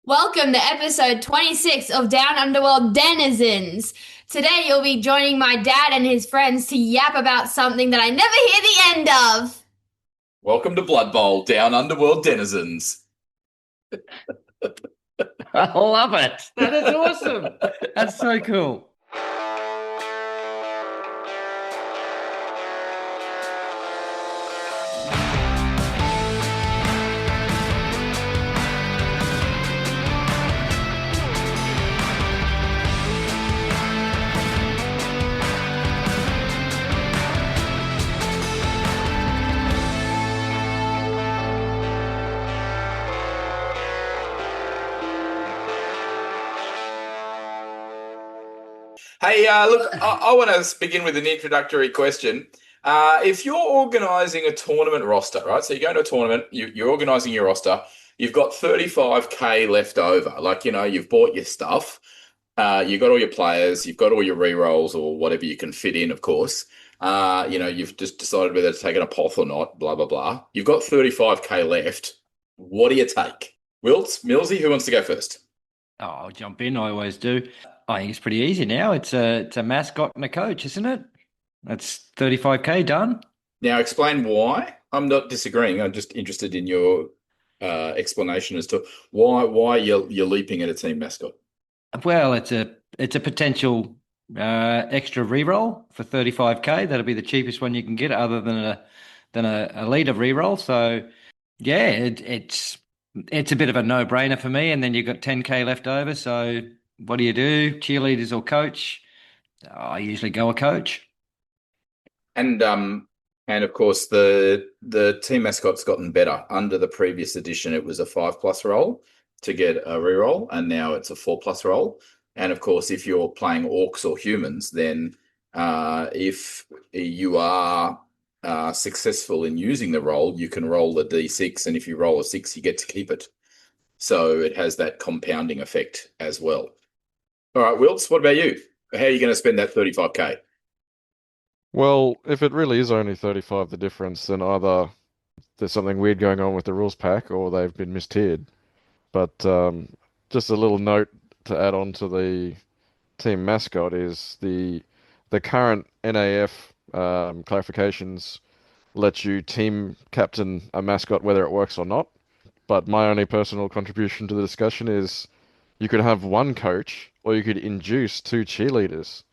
Welcome to episode 26 of Down Under World Denizens. Today you'll be joining my dad and his friends to yap about something that I never hear the end of. Welcome to Blood Bowl, Down Under World Denizens. I love it. That is awesome. That's so cool. Hey, look, I want to begin with an introductory question. If you're organising a tournament roster, right? So you're going to a tournament, you're organising your roster, you've got 35k left over. You've bought your stuff, you've got all your players, you've got all your re-rolls or whatever you can fit in, of course. You've just decided whether to take it a poth or not, blah, blah, blah. You've got 35k left. What do you take? Wilts, Millsy, who wants to go first? Oh, I'll jump in. I always do. I think it's pretty easy now. It's a mascot and a coach, isn't it? That's 35k done. Now, explain why. I'm not disagreeing. I'm just interested in your explanation as to why you're leaping at a team mascot. Well, it's a potential extra reroll for 35k. That'll be the cheapest one you can get, other than a leader reroll. So, yeah, it's a bit of a no-brainer for me. And then you've got 10k left over. So, what do you do? Cheerleaders or coach? I usually go a coach. And of course the team mascot's gotten better. Under the previous edition, it was a 5+ roll to get a reroll, and now it's a 4+ roll. And of course, if you're playing orcs or humans, then if you are successful in using the roll, you can roll the d6, and if you roll a 6, you get to keep it. So it has that compounding effect as well. All right, Wilts, what about you? How are you going to spend that 35k? Well, if it really is only 35 the difference, then either there's something weird going on with the rules pack or they've been mistiered. But just a little note to add on to the team mascot is the current NAF clarifications let you team captain a mascot whether it works or not. But my only personal contribution to the discussion is you could have one coach or you could induce two cheerleaders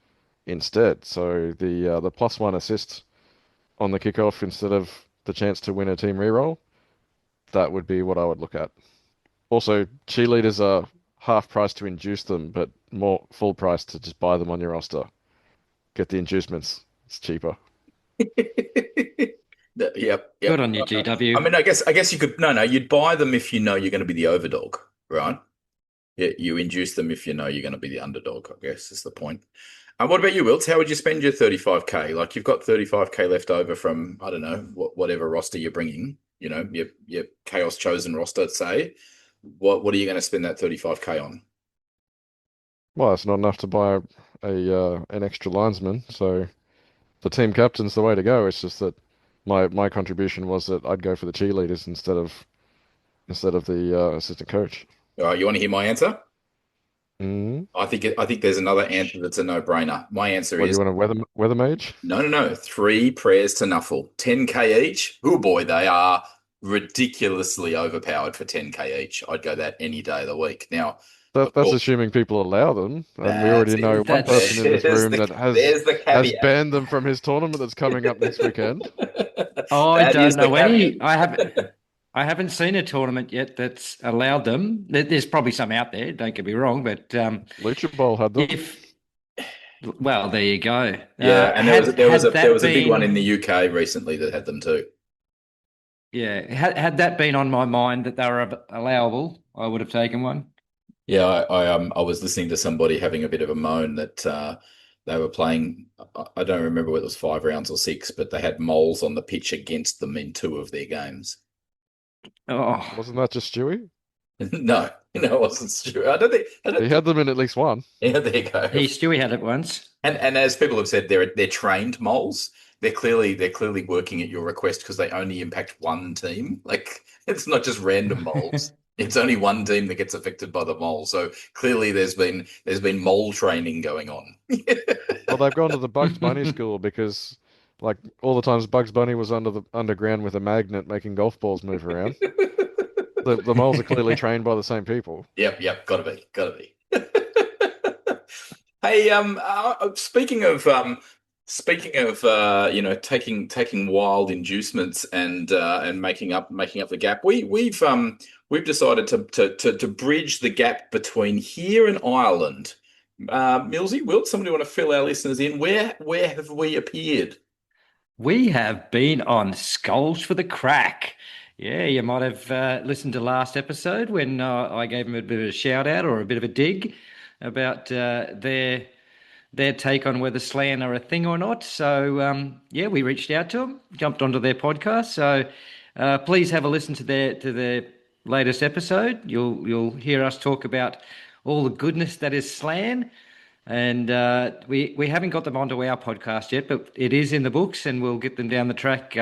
instead. So the +1 assist on the kickoff instead of the chance to win a team reroll, that would be what I would look at. Also, cheerleaders are half price to induce them, but more full price to just buy them on your roster. Get the inducements. It's cheaper. Yep. Good on you, GW. I mean, I guess you could. No, you'd buy them if you know you're going to be the overdog, right? Yeah, you induce them if you know you're going to be the underdog, I guess is the point. And what about you, Wilts? How would you spend your 35k? Like, you've got 35k left over from, I don't know, whatever roster you're bringing, your Chaos Chosen roster, say. What are you going to spend that 35k on? Well, it's not enough to buy an extra linesman, so the team captain's the way to go. It's just that my contribution was that I'd go for the cheerleaders instead of the assistant coach. All right, you want to hear my answer? Mm. I think there's another answer that's a no-brainer. My answer What, is, do you want a weather mage? No. 3 prayers to Nuffle. 10k each. Oh boy, they are ridiculously overpowered for 10k each. I'd go that any day of the week. Now, That's assuming people allow them, and we already know one person in this room that has banned them from his tournament that's coming up next weekend. Oh, I don't know any. I haven't seen a tournament yet that's allowed them. There's probably some out there, don't get me wrong, but Lucha Bowl had them. Well, there you go. Yeah, and there was a big one in the UK recently that had them too. Yeah, had that been on my mind that they were allowable, I would have taken one. Yeah, I was listening to somebody having a bit of a moan that they were playing. I don't remember whether it was 5 rounds or 6, but they had moles on the pitch against them in 2 of their games. Oh, wasn't that just Stewie? No, it wasn't Stewie. I don't think he had them in at least one. Yeah, there you go. Stewie had it once. And as people have said, they're trained moles. They're clearly working at your request because they only impact one team. Like, it's not just random moles. It's only one team that gets affected by the mole. So clearly there's been mole training going on. Well, they've gone to the Bugs Bunny school because, like, all the times Bugs Bunny was underground with a magnet making golf balls move around. The moles are clearly trained by the same people. Yep, gotta be. Hey, speaking of taking wild inducements and making up the gap, we've decided to bridge the gap between here and Ireland. Millsy, Wilt, somebody want to fill our listeners in? Where have we appeared? We have been on Skulls for the Crack. Yeah, you might have listened to last episode when I gave them a bit of a shout out or a bit of a dig about their take on whether Slan are a thing or not. So yeah, we reached out to them, jumped onto their podcast. So please have a listen to their latest episode. You'll hear us talk about all the goodness that is Slan. And we haven't got them onto our podcast yet, but it is in the books, and we'll get them down the track.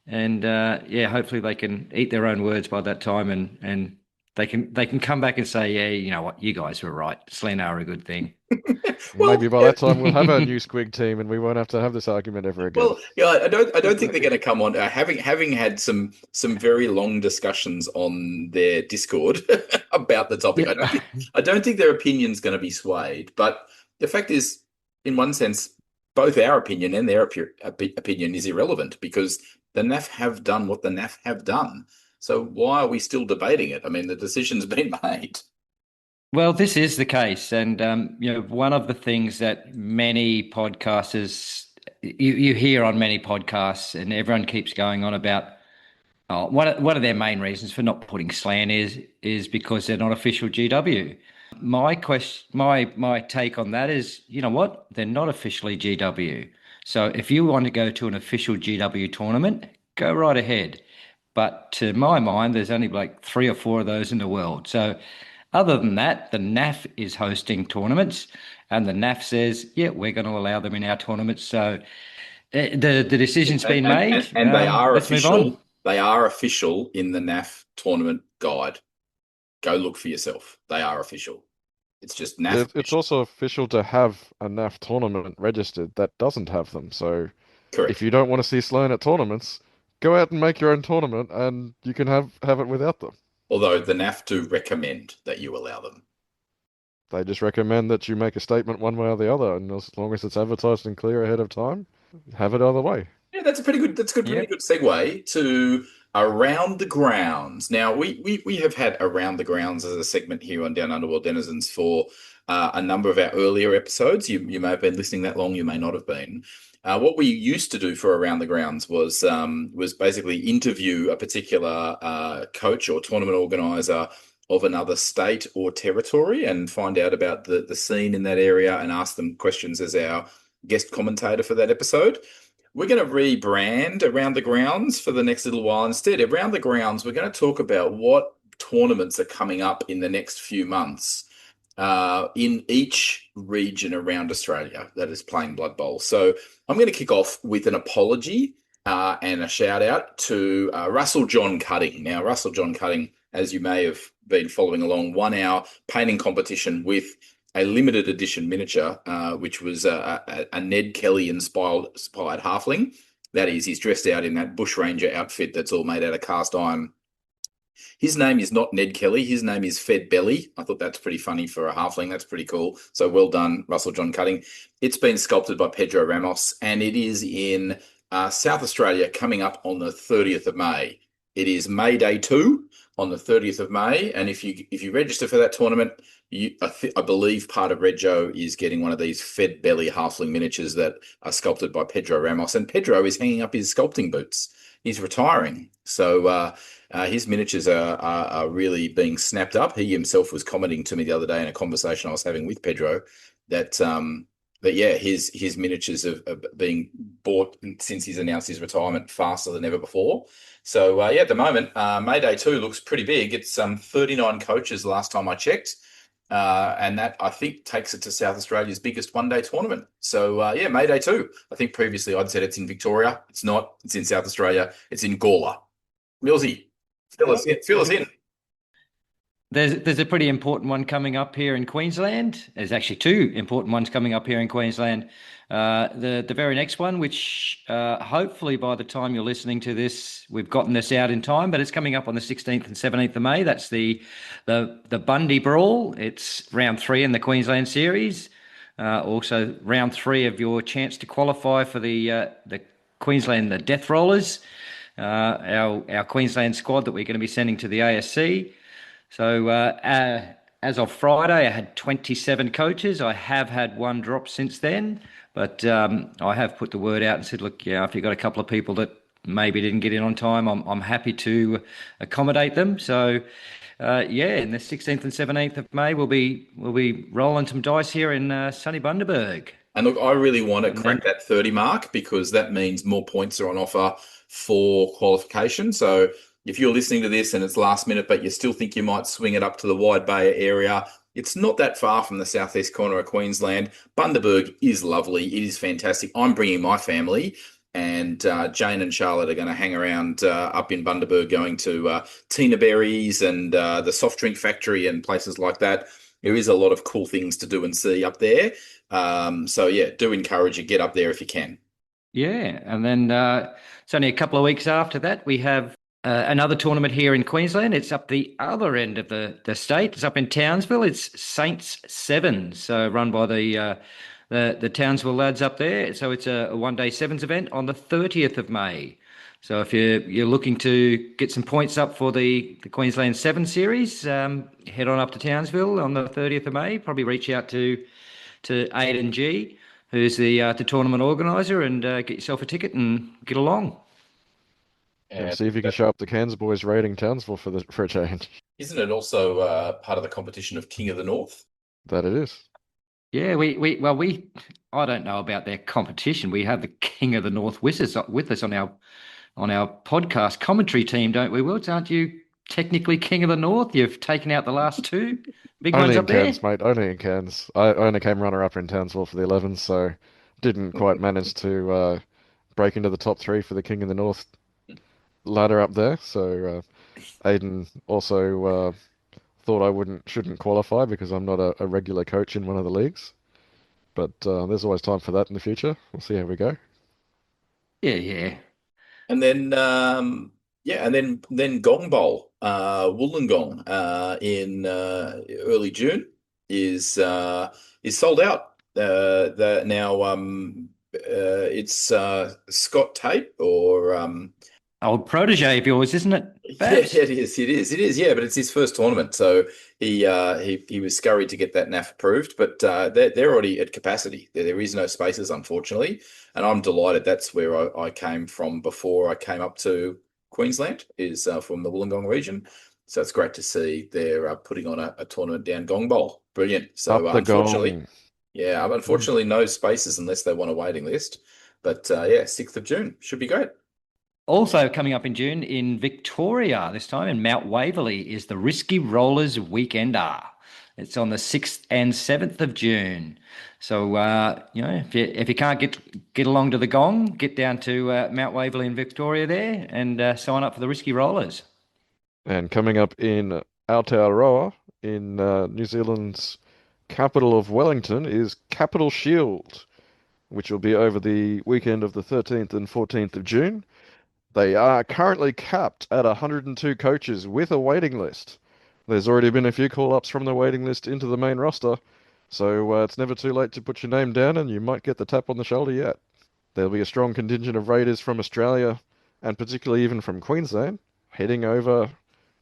And yeah, hopefully they can eat their own words by that time, and they can come back and say, yeah, you know what, you guys were right. Slan are a good thing. Well, maybe by that time we'll have our new Squig team, and we won't have to have this argument ever again. Well, yeah, I don't think they're going to come on. Having had some very long discussions on their Discord about the topic, I don't think their opinion's going to be swayed. But the fact is, in one sense, both our opinion and their opinion is irrelevant because the NAF have done what the NAF have done. So why are we still debating it? I mean, the decision's been made. Well, this is the case, and one of the things that many podcasters you hear on many podcasts, and everyone keeps going on about. One of their main reasons for not putting Slan is because they're not official GW. My take on that is, you know what? They're not officially GW. So if you want to go to an official GW tournament, go right ahead. But to my mind, there's only like 3 or 4 of those in the world. So other than that, the NAF is hosting tournaments, and the NAF says, yeah, we're going to allow them in our tournaments. So the decision's been made. And they are let's official. move on. They are official in the NAF tournament guide. Go look for yourself. They are official. It's just NAF. It's also official to have a NAF tournament registered that doesn't have them. So Correct. If you don't want to see Slan at tournaments, go out and make your own tournament, and you can have it without them. Although the NAF do recommend that you allow them. They just recommend that you make a statement one way or the other, and as long as it's advertised and clear ahead of time, have it either way. Yeah, that's pretty good segue to Around the Grounds. Now, we have had Around the Grounds as a segment here on Down Under World Denizens for a number of our earlier episodes. You may have been listening that long, you may not have been. What we used to do for Around the Grounds was basically interview a particular coach or tournament organizer of another state or territory and find out about the scene in that area and ask them questions as our guest commentator for that episode. We're going to rebrand Around the Grounds for the next little while. Instead, Around the Grounds, we're going to talk about what tournaments are coming up in the next few months in each region around Australia that is playing Blood Bowl. So I'm going to kick off with an apology and a shout out to Russell John Cutting. Now, Russell John Cutting, as you may have been following along, won our painting competition with a limited edition miniature, which was a Ned Kelly inspired halfling. That is, he's dressed out in that bushranger outfit that's all made out of cast iron. His name is not Ned Kelly. His name is Fed Belly. I thought that's pretty funny for a halfling. That's pretty cool. So well done, Russell John Cutting. It's been sculpted by Pedro Ramos, and it is in South Australia coming up on the 30th of May. It is May Day 2 on the 30th of May, and if you register for that tournament, I believe part of Rego is getting one of these Fed Belly halfling miniatures that are sculpted by Pedro Ramos, and Pedro is hanging up his sculpting boots. He's retiring, so his miniatures are really being snapped up. He himself was commenting to me the other day in a conversation I was having with Pedro that yeah, his miniatures have been bought since he's announced his retirement faster than ever before. So yeah, at the moment, May Day 2 looks pretty big. It's 39 coaches last time I checked. And that, I think, takes it to South Australia's biggest one-day tournament. So, yeah, May Day 2. I think previously I'd said it's in Victoria. It's not. It's in South Australia. It's in Gawler. Millsy, fill us in. There's a pretty important one coming up here in Queensland. There's actually two important ones coming up here in Queensland. The very next one, which hopefully by the time you're listening to this, we've gotten this out in time, but it's coming up on the 16th and 17th of May. That's the Bundy Brawl. It's round 3 in the Queensland Series. Also round 3 of your chance to qualify for the Queensland the Death Rollers, our Queensland squad that we're going to be sending to the ASC. So as of Friday, I had 27 coaches. I have had one drop since then, but I have put the word out and said, look, yeah, if you've got a couple of people that maybe didn't get in on time, I'm happy to accommodate them. So in the 16th and 17th of May, we'll be rolling some dice here in sunny Bundaberg. And look, I really want to crack that 30 mark because that means more points are on offer for qualification. So if you're listening to this and it's last minute, but you still think you might swing it up to the Wide Bay area, it's not that far from the southeast corner of Queensland. Bundaberg is lovely. It is fantastic. I'm bringing my family, and Jane and Charlotte are going to hang around up in Bundaberg, going to Tina Berry's and the soft drink factory and places like that. There is a lot of cool things to do and see up there. Do encourage you, get up there if you can. Yeah, and then it's only a couple of weeks after that, we have another tournament here in Queensland. It's up the other end of the state. It's up in Townsville. It's Saints Sevens, so run by the Townsville lads up there. So it's a one-day sevens event on the 30th of May. So if you're looking to get some points up for the Queensland Seven Series, head on up to Townsville on the 30th of May. Probably reach out to Aidan G, who's the tournament organiser, and get yourself a ticket and get along. And see if you can show up the Cairns boys raiding Townsville for a change. Isn't it also part of the competition of King of the North? That it is. Yeah, I don't know about their competition. We have the King of the North with us on our podcast commentary team, don't we, Wilts? Aren't you technically King of the North? You've taken out the last two big ones up there. Only in Cairns, mate. Only in Cairns. I only came runner-up in Townsville for the 11s, so didn't quite manage to break into the top 3 for the King of the North ladder up there. So Aidan also thought I shouldn't qualify because I'm not a regular coach in one of the leagues. But there's always time for that in the future. We'll see how we go. Yeah. And then then Gong Bowl, Wollongong, in early June is sold out. It's Scott Tate or old protege of yours, isn't it? Babs? Yeah, it is. Yeah, but it's his first tournament, so he was scurried to get that NAF approved. But they're already at capacity. There is no spaces, unfortunately, and I'm delighted. That's where I came from before I came up to Queensland, is from the Wollongong region. So it's great to see they're putting on a tournament down Gong Bowl. Brilliant. So unfortunately, no spaces unless they want a waiting list. But 6th of June should be great. Also coming up in June in Victoria, this time in Mount Waverley, is the Risky Rollers Weekender. It's on the 6th and 7th of June. So, if you can't get along to the Gong, get down to Mount Waverley in Victoria there and sign up for the Risky Rollers. And coming up in Aotearoa in New Zealand's capital of Wellington is Capital Shield, which will be over the weekend of the 13th and 14th of June. They are currently capped at 102 coaches with a waiting list. There's already been a few call-ups from the waiting list into the main roster, so it's never too late to put your name down and you might get the tap on the shoulder yet. There'll be a strong contingent of raiders from Australia, and particularly even from Queensland, heading over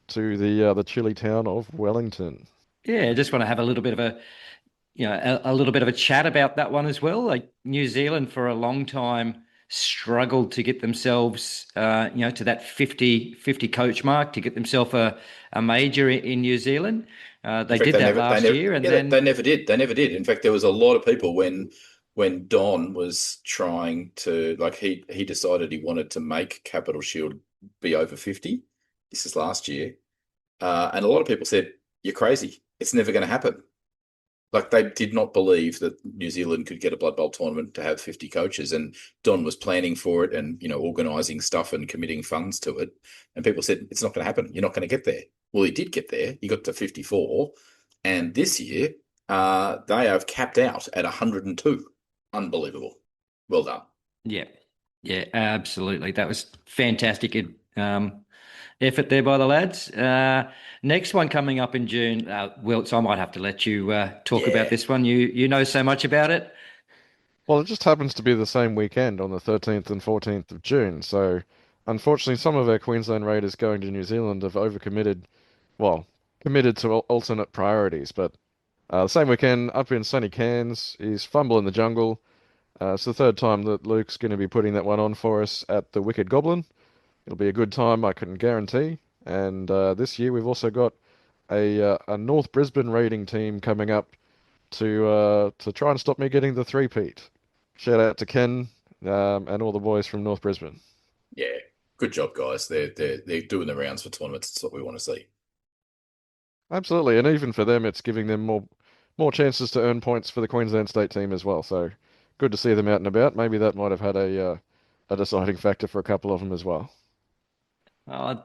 to the chilly town of Wellington. Yeah, I just want to have a little bit of a little bit of a chat about that one as well. Like New Zealand for a long time struggled to get themselves, to that 50 coach mark, to get themselves a major in New Zealand. They did that last year, and then they never did. They never did. In fact, there was a lot of people when Don was trying to, he decided he wanted to make Capital Shield be over 50. This is last year, and a lot of people said, "You're crazy. It's never going to happen." Like, they did not believe that New Zealand could get a Blood Bowl tournament to have 50 coaches, and Don was planning for it and, organising stuff and committing funds to it. And people said, it's not going to happen. You're not going to get there. Well, he did get there. He got to 54. And this year, they have capped out at 102. Unbelievable. Well done. Yeah, yeah, absolutely. That was fantastic effort there by the lads. Next one coming up in June. Wilts, I might have to let you talk about this one. You know so much about it. Well, it just happens to be the same weekend on the 13th and 14th of June. So, unfortunately, some of our Queensland Raiders going to New Zealand have overcommitted, well, committed to alternate priorities. But the same weekend up in sunny Cairns is Fumble in the Jungle. It's the third time that Luke's going to be putting that one on for us at the Wicked Goblin. It'll be a good time, I can guarantee. And this year we've also got a North Brisbane raiding team coming up to try and stop me getting the three-peat. Shout out to Ken and all the boys from North Brisbane. Yeah, good job, guys. They're doing the rounds for tournaments. That's what we want to see. Absolutely, and even for them, it's giving them more chances to earn points for the Queensland state team as well. So good to see them out and about. Maybe that might have had a deciding factor for a couple of them as well.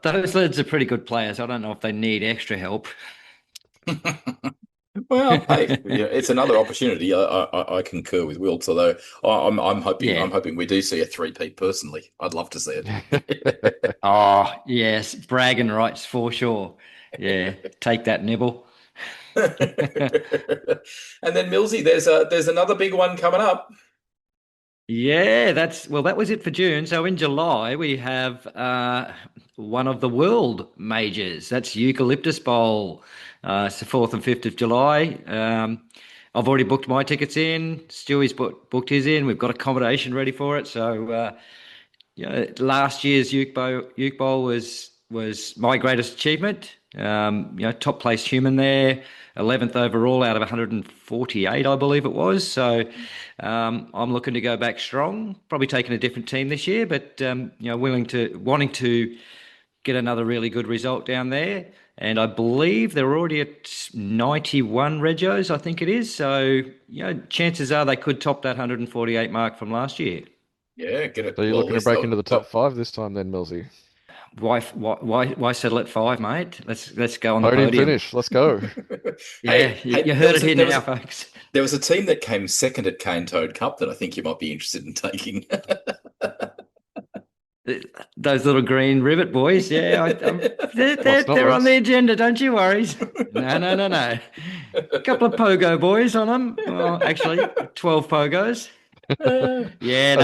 Those lads are pretty good players. I don't know if they need extra help. Well, hey, yeah, it's another opportunity. I concur with Wilt, although I'm hoping we do see a three-peat personally. I'd love to see it. Oh, yes, bragging rights for sure. Yeah, take that, Nibble. And then Millsy, there's another big one coming up. Yeah, that was it for June. So in July we have one of the world majors. That's Eucalyptus Bowl. It's the 4th and 5th of July. I've already booked my tickets in. Stewie's booked his in. We've got accommodation ready for it. So last year's Uke Bowl was my greatest achievement. Top place human there, 11th overall out of 148, I believe it was. So I'm looking to go back strong. Probably taking a different team this year, but wanting to get another really good result down there. And I believe they're already at 91 regos, I think it is. So chances are they could top that 148 mark from last year. Yeah, get it. So you're looking to break into the top 5 this time, then, Millsy? Why settle at 5, mate? Let's go on the podium podium. finish. Let's go. Yeah, you heard it here now, folks. There was a team that came second at Cane Toad Cup that I think you might be interested in taking. Those little green rivet boys, yeah, they're on the agenda. Don't you worry. No. A couple of pogo boys on them. Well, actually, 12 pogos. Yeah,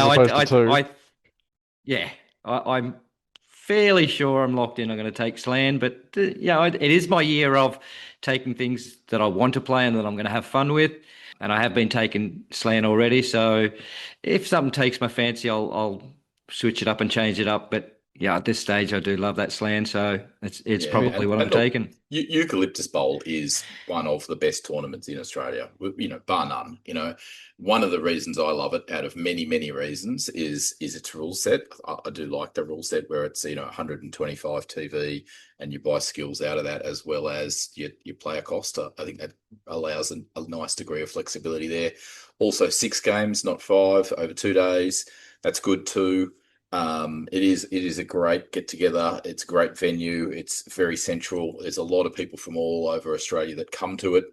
I'm fairly sure I'm locked in. I'm going to take Slan, but it is my year of taking things that I want to play and that I'm going to have fun with. And I have been taking Slan already, so if something takes my fancy, I'll switch it up and change it up. But yeah, at this stage, I do love that Slan, so it's probably what I'm taking. Eucalyptus Bowl is one of the best tournaments in Australia, bar none. One of the reasons I love it, out of many, many reasons, is its rule set. I do like the rule set where it's 125 TV and you buy skills out of that, as well as you play a cost. I think that allows a nice degree of flexibility there. Also, 6 games, not 5, over 2 days. That's good too. It is a great get together. It's a great venue. It's very central. There's a lot of people from all over Australia that come to it,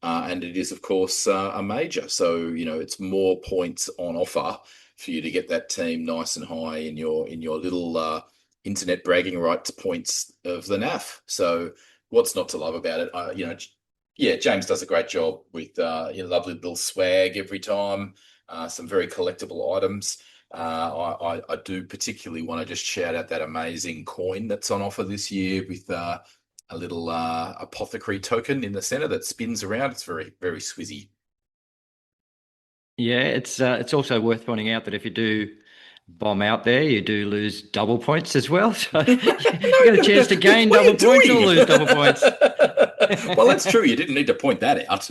and it is, of course, a major. So it's more points on offer for you to get that team nice and high in your little internet bragging rights points of the NAF. So what's not to love about it? James does a great job with lovely little swag every time. Some very collectible items. I do particularly want to just shout out that amazing coin that's on offer this year with a little apothecary token in the center that spins around. It's very, very swizzy. Yeah, it's also worth pointing out that if you do bomb out there, you do lose double points as well. So you get a chance to gain double points or lose double points. Well, that's true. You didn't need to point that out.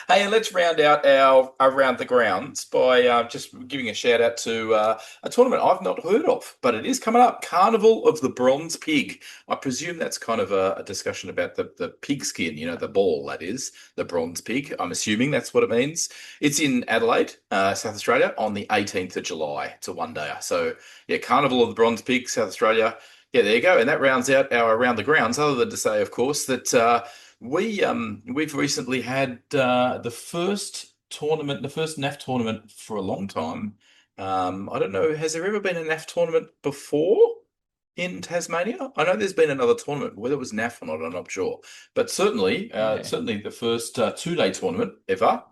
Hey, and let's round out our Around the Grounds by just giving a shout out to a tournament I've not heard of, but it is coming up. Carnival of the Bronze Pig. I presume that's kind of a discussion about the pig skin, the ball, that is, the bronze pig. I'm assuming that's what it means. It's in Adelaide, South Australia, on the 18th of July. It's a one-dayer. So, yeah, Carnival of the Bronze Pig, South Australia. Yeah, there you go. And that rounds out our Around the Grounds, other than to say, of course, that we've recently had the first tournament, the first NAF tournament for a long time. I don't know, has there ever been a NAF tournament before in Tasmania? I know there's been another tournament, whether it was NAF or not, I'm not sure. But certainly, Yeah. certainly the first two-day tournament ever.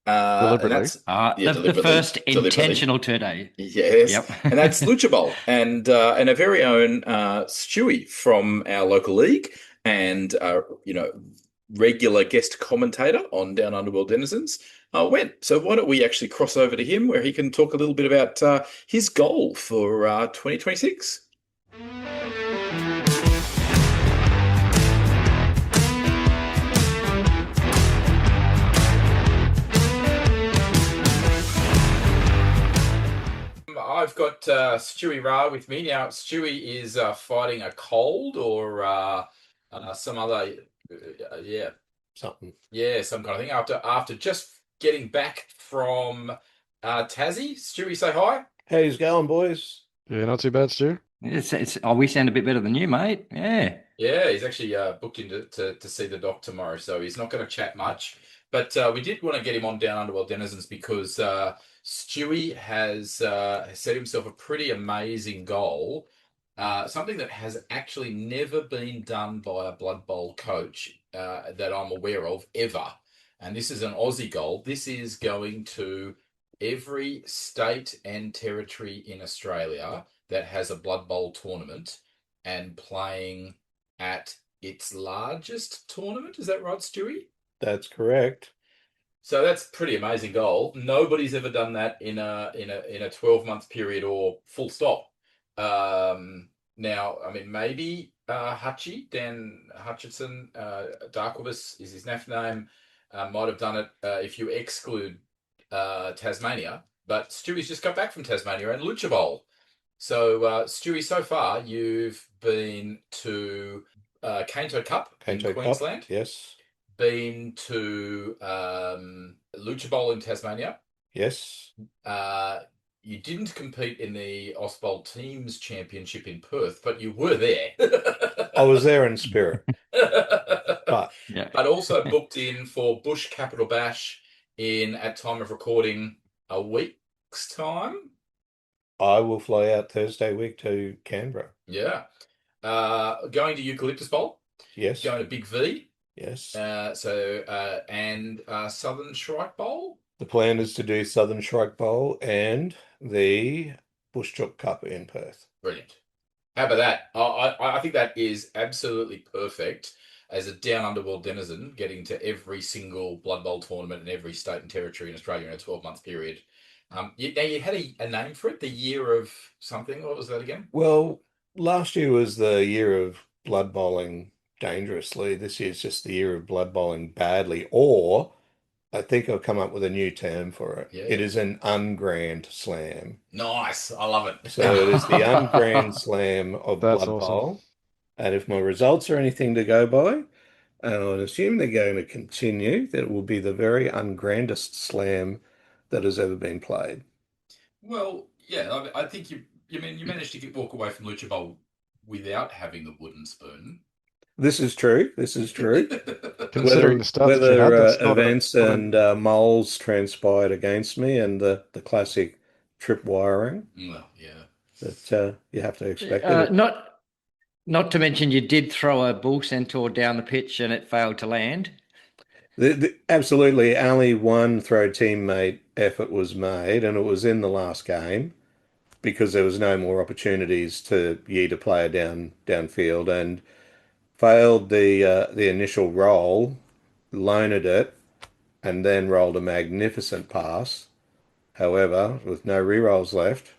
And Deliberately. that's yeah, The deliberately, first deliberately. intentional 2-day. Yes, Yep. and that's Lucha Bowl, and a very own Stewie from our local league, and regular guest commentator on Down Under World Denizens went. So why don't we actually cross over to him, where he can talk a little bit about his goal for 2026. I've got Stewie Ra with me now. Stewie is fighting a cold or some other, Something. some kind of thing. After just getting back from Tassie. Stewie, say hi. How's going, boys? Yeah, not too bad, Stu. We sound a bit better than you, mate. Yeah. Yeah, he's actually booked in to see the doc tomorrow, so he's not going to chat much. But we did want to get him on Down Under World Denizens because Stewie has set himself a pretty amazing goal, something that has actually never been done by a Blood Bowl coach that I'm aware of ever. And this is an Aussie goal. This is going to every state and territory in Australia that has a Blood Bowl tournament and playing at its largest tournament. Is that right, Stewie? That's correct. So that's a pretty amazing goal. Nobody's ever done that in a 12-month period or full stop. Now, I mean, maybe Dan Hutchinson, Darkwater is his NAF name, might have done it if you exclude Tasmania. But Stewie's just got back from Tasmania and Lucha Bowl. So, Stewie, so far you've been to Canto Cup in Queensland. Yes. Been to Lucha Bowl in Tasmania. Yes. You didn't compete in the Ausbowl Teams Championship in Perth, but you were there. I was there in spirit. But also booked in for Bush Capital Bash at time of recording, a week's time. I will fly out Thursday week to Canberra. Yeah. Going to Eucalyptus Bowl. Yes. Going to Big V. Yes. And Southern Shrike Bowl. The plan is to do Southern Shrike Bowl and the Bush Chook Cup in Perth. Brilliant. How about that? I think that is absolutely perfect as a Down Under World denizen, getting to every single Blood Bowl tournament in every state and territory in Australia in a 12-month period. You had a name for it, the year of something. What was that again? Well, last year was the year of blood bowling dangerously. This year's just the year of blood bowling badly, or I think I've come up with a new term for it. Yeah. It is an Ungrand Slam. Nice. I love it. So it is the Ungrand Slam of That's Blood awesome. Bowl. And if my results are anything to go by, and I would assume they're going to continue, that it will be the very ungrandest slam that has ever been played. Well, yeah, I think you managed to walk away from Lucha Bowl without having the wooden spoon. This is true. This is true. Considering the stuff that you had, that's not events and moles transpired against me, and the classic tripwiring Well, yeah. that you have to expect. It. Not to mention you did throw a bull centaur down the pitch and it failed to land. Absolutely, only one throw teammate effort was made, and it was in the last game because there was no more opportunities to yeet a player downfield, and failed the initial roll, loaned it, and then rolled a magnificent pass. However, with no rerolls left,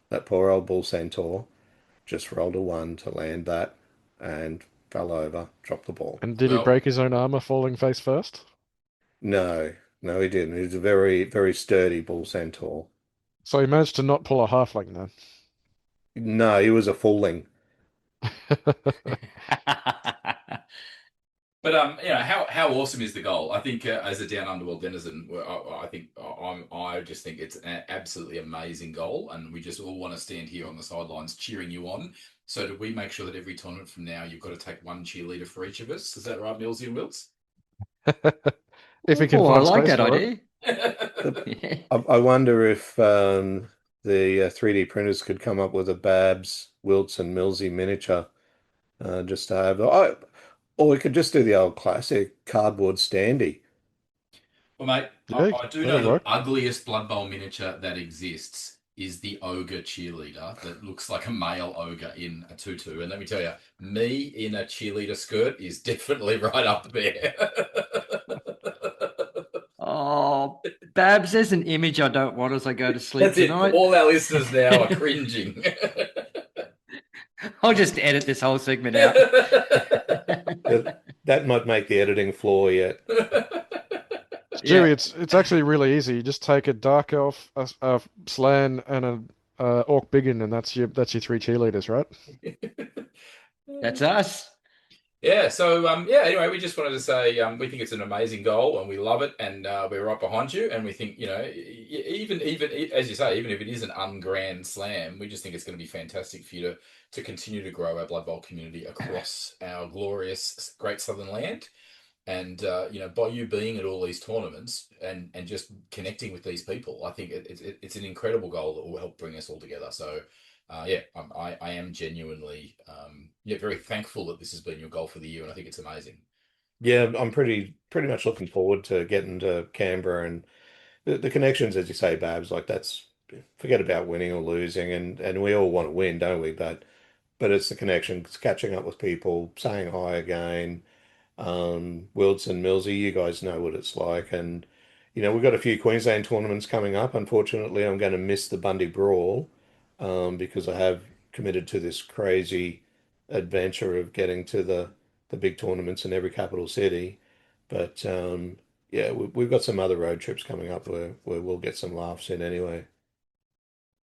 that poor old bull centaur just rolled a 1 to land that and fell over, dropped the ball. And did he break his own armor falling face first? No, he didn't. He was a very, very sturdy bull centaur. So he managed to not pull a halfling then? No, he was a fulling. But how awesome is the goal? I think as a Down Under World denizen, I just think it's an absolutely amazing goal, and we just all want to stand here on the sidelines cheering you on. So do we make sure that every tournament from now you've got to take one cheerleader for each of us? Is that right, Millsy and Wills? If we can I find like space that for it. idea. I wonder if the 3D printers could come up with a Babs, Wilts, and Millsy miniature just to have. Or we could just do the old classic cardboard standee. Well, mate, Yeah, I do know that'll the work. ugliest Blood Bowl miniature that exists is the ogre cheerleader that looks like a male ogre in a tutu. And let me tell you, me in a cheerleader skirt is definitely right up there. Oh, Babs, there's an image I don't want as I go to sleep That's it. tonight. All our listeners now are cringing. I'll just edit this whole segment out. That might make the editing flaw yet. Stewie, Yeah. it's actually really easy. You just take a Dark Elf, a Slan, and a Orc Biggin, and that's your 3 cheerleaders, right? That's us. Yeah, so anyway, we just wanted to say we think it's an amazing goal and we love it, and we're right behind you, and we think, even as you say, even if it is an Ungrand Slam, we just think it's going to be fantastic for you to continue to grow our Blood Bowl community across our glorious Great Southern Land. And by you being at all these tournaments and just connecting with these people, I think it's an incredible goal that will help bring us all together. So I am genuinely very thankful that this has been your goal for the year, and I think it's amazing. Yeah, I'm pretty much looking forward to getting to Canberra, and the connections, as you say, Babs, like forget about winning or losing, and we all want to win, don't we? But it's the connections, catching up with people, saying hi again. Wilson, Millsy, you guys know what it's like. And, we've got a few Queensland tournaments coming up. Unfortunately, I'm going to miss the Bundy Brawl because I have committed to this crazy adventure of getting to the big tournaments in every capital city. But yeah, we've got some other road trips coming up where we'll get some laughs in anyway.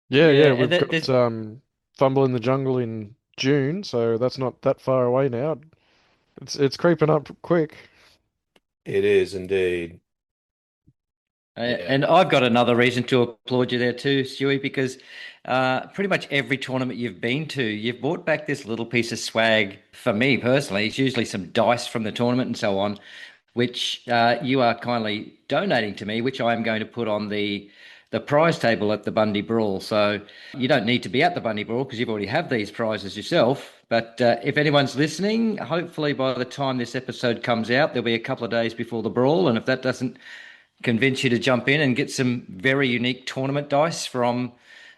Yeah, Yeah, we've and got Fumble in the Jungle in June, so that's not that far away now. It's creeping up quick. It is indeed. Yeah. and I've got another reason to applaud you there too, Stewie, because pretty much every tournament you've been to, you've brought back this little piece of swag. For me personally, it's usually some dice from the tournament and so on, which you are kindly donating to me, which I am going to put on the prize table at the Bundy Brawl. So you don't need to be at the Bundy Brawl because you've already have these prizes yourself. But if anyone's listening, hopefully by the time this episode comes out, there'll be a couple of days before the Brawl. And if that doesn't convince you to jump in and get some very unique tournament dice from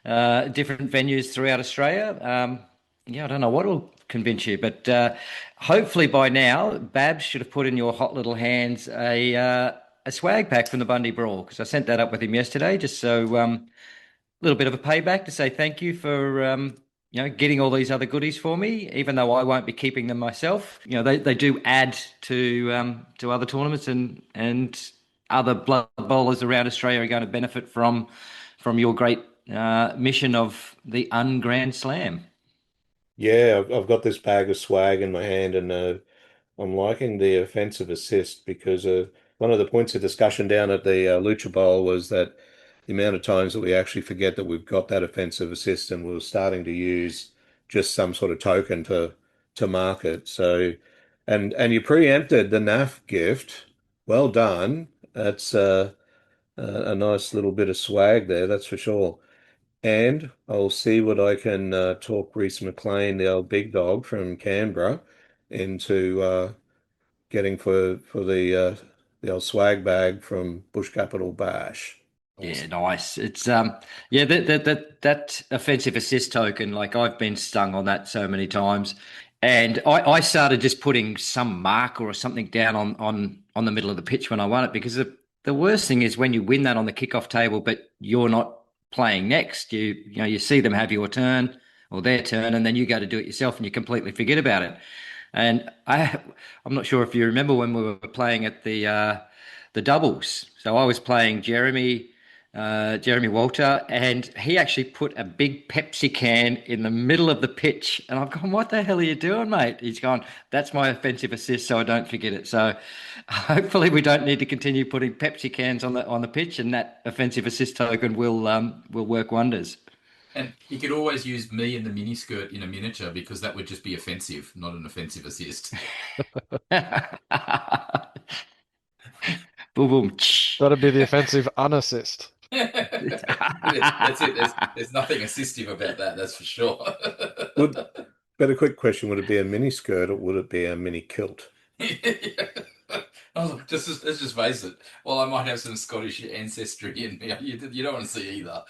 different venues throughout Australia, I don't know what will convince you, but hopefully by now, Babs should have put in your hot little hands a swag pack from the Bundy Brawl, because I sent that up with him yesterday, just so a little bit of a payback to say thank you for getting all these other goodies for me, even though I won't be keeping them myself. They do add to other tournaments, and other blood bowlers around Australia are going to benefit from your great mission of the Ungrand Slam. Yeah, I've got this bag of swag in my hand, and I'm liking the offensive assist because one of the points of discussion down at the Lucha Bowl was that the amount of times that we actually forget that we've got that offensive assist, and we're starting to use just some sort of token to mark it. So, and you preempted the NAF gift. Well done. That's a nice little bit of swag there, that's for sure. And I'll see what I can talk Reese McLean, the old big dog from Canberra, into getting for the old swag bag from Bush Capital Bash. Yeah, nice. It's that offensive assist token, like I've been stung on that so many times. And I started just putting some marker or something down on the middle of the pitch when I won it, because the worst thing is when you win that on the kickoff table, but you're not playing next. You see them have your turn or their turn, and then you go to do it yourself and you completely forget about it. And I'm not sure if you remember when we were playing at the doubles. So I was playing Jeremy, Jeremy Walter, and he actually put a big Pepsi can in the middle of the pitch. And I've gone, what the hell are you doing, mate? He's gone, that's my offensive assist, so I don't forget it. So hopefully we don't need to continue putting Pepsi cans on the pitch, and that offensive assist token will work wonders. And he could always use me in the miniskirt in a miniature because that would just be offensive, not an offensive assist. Boom, boom. That'd be the offensive unassist. That's it. There's nothing assistive about that, that's for sure. But a quick question, would it be a mini skirt or would it be a mini kilt? Oh, look, let's just face it. Well, I might have some Scottish ancestry in me. You don't want to see either.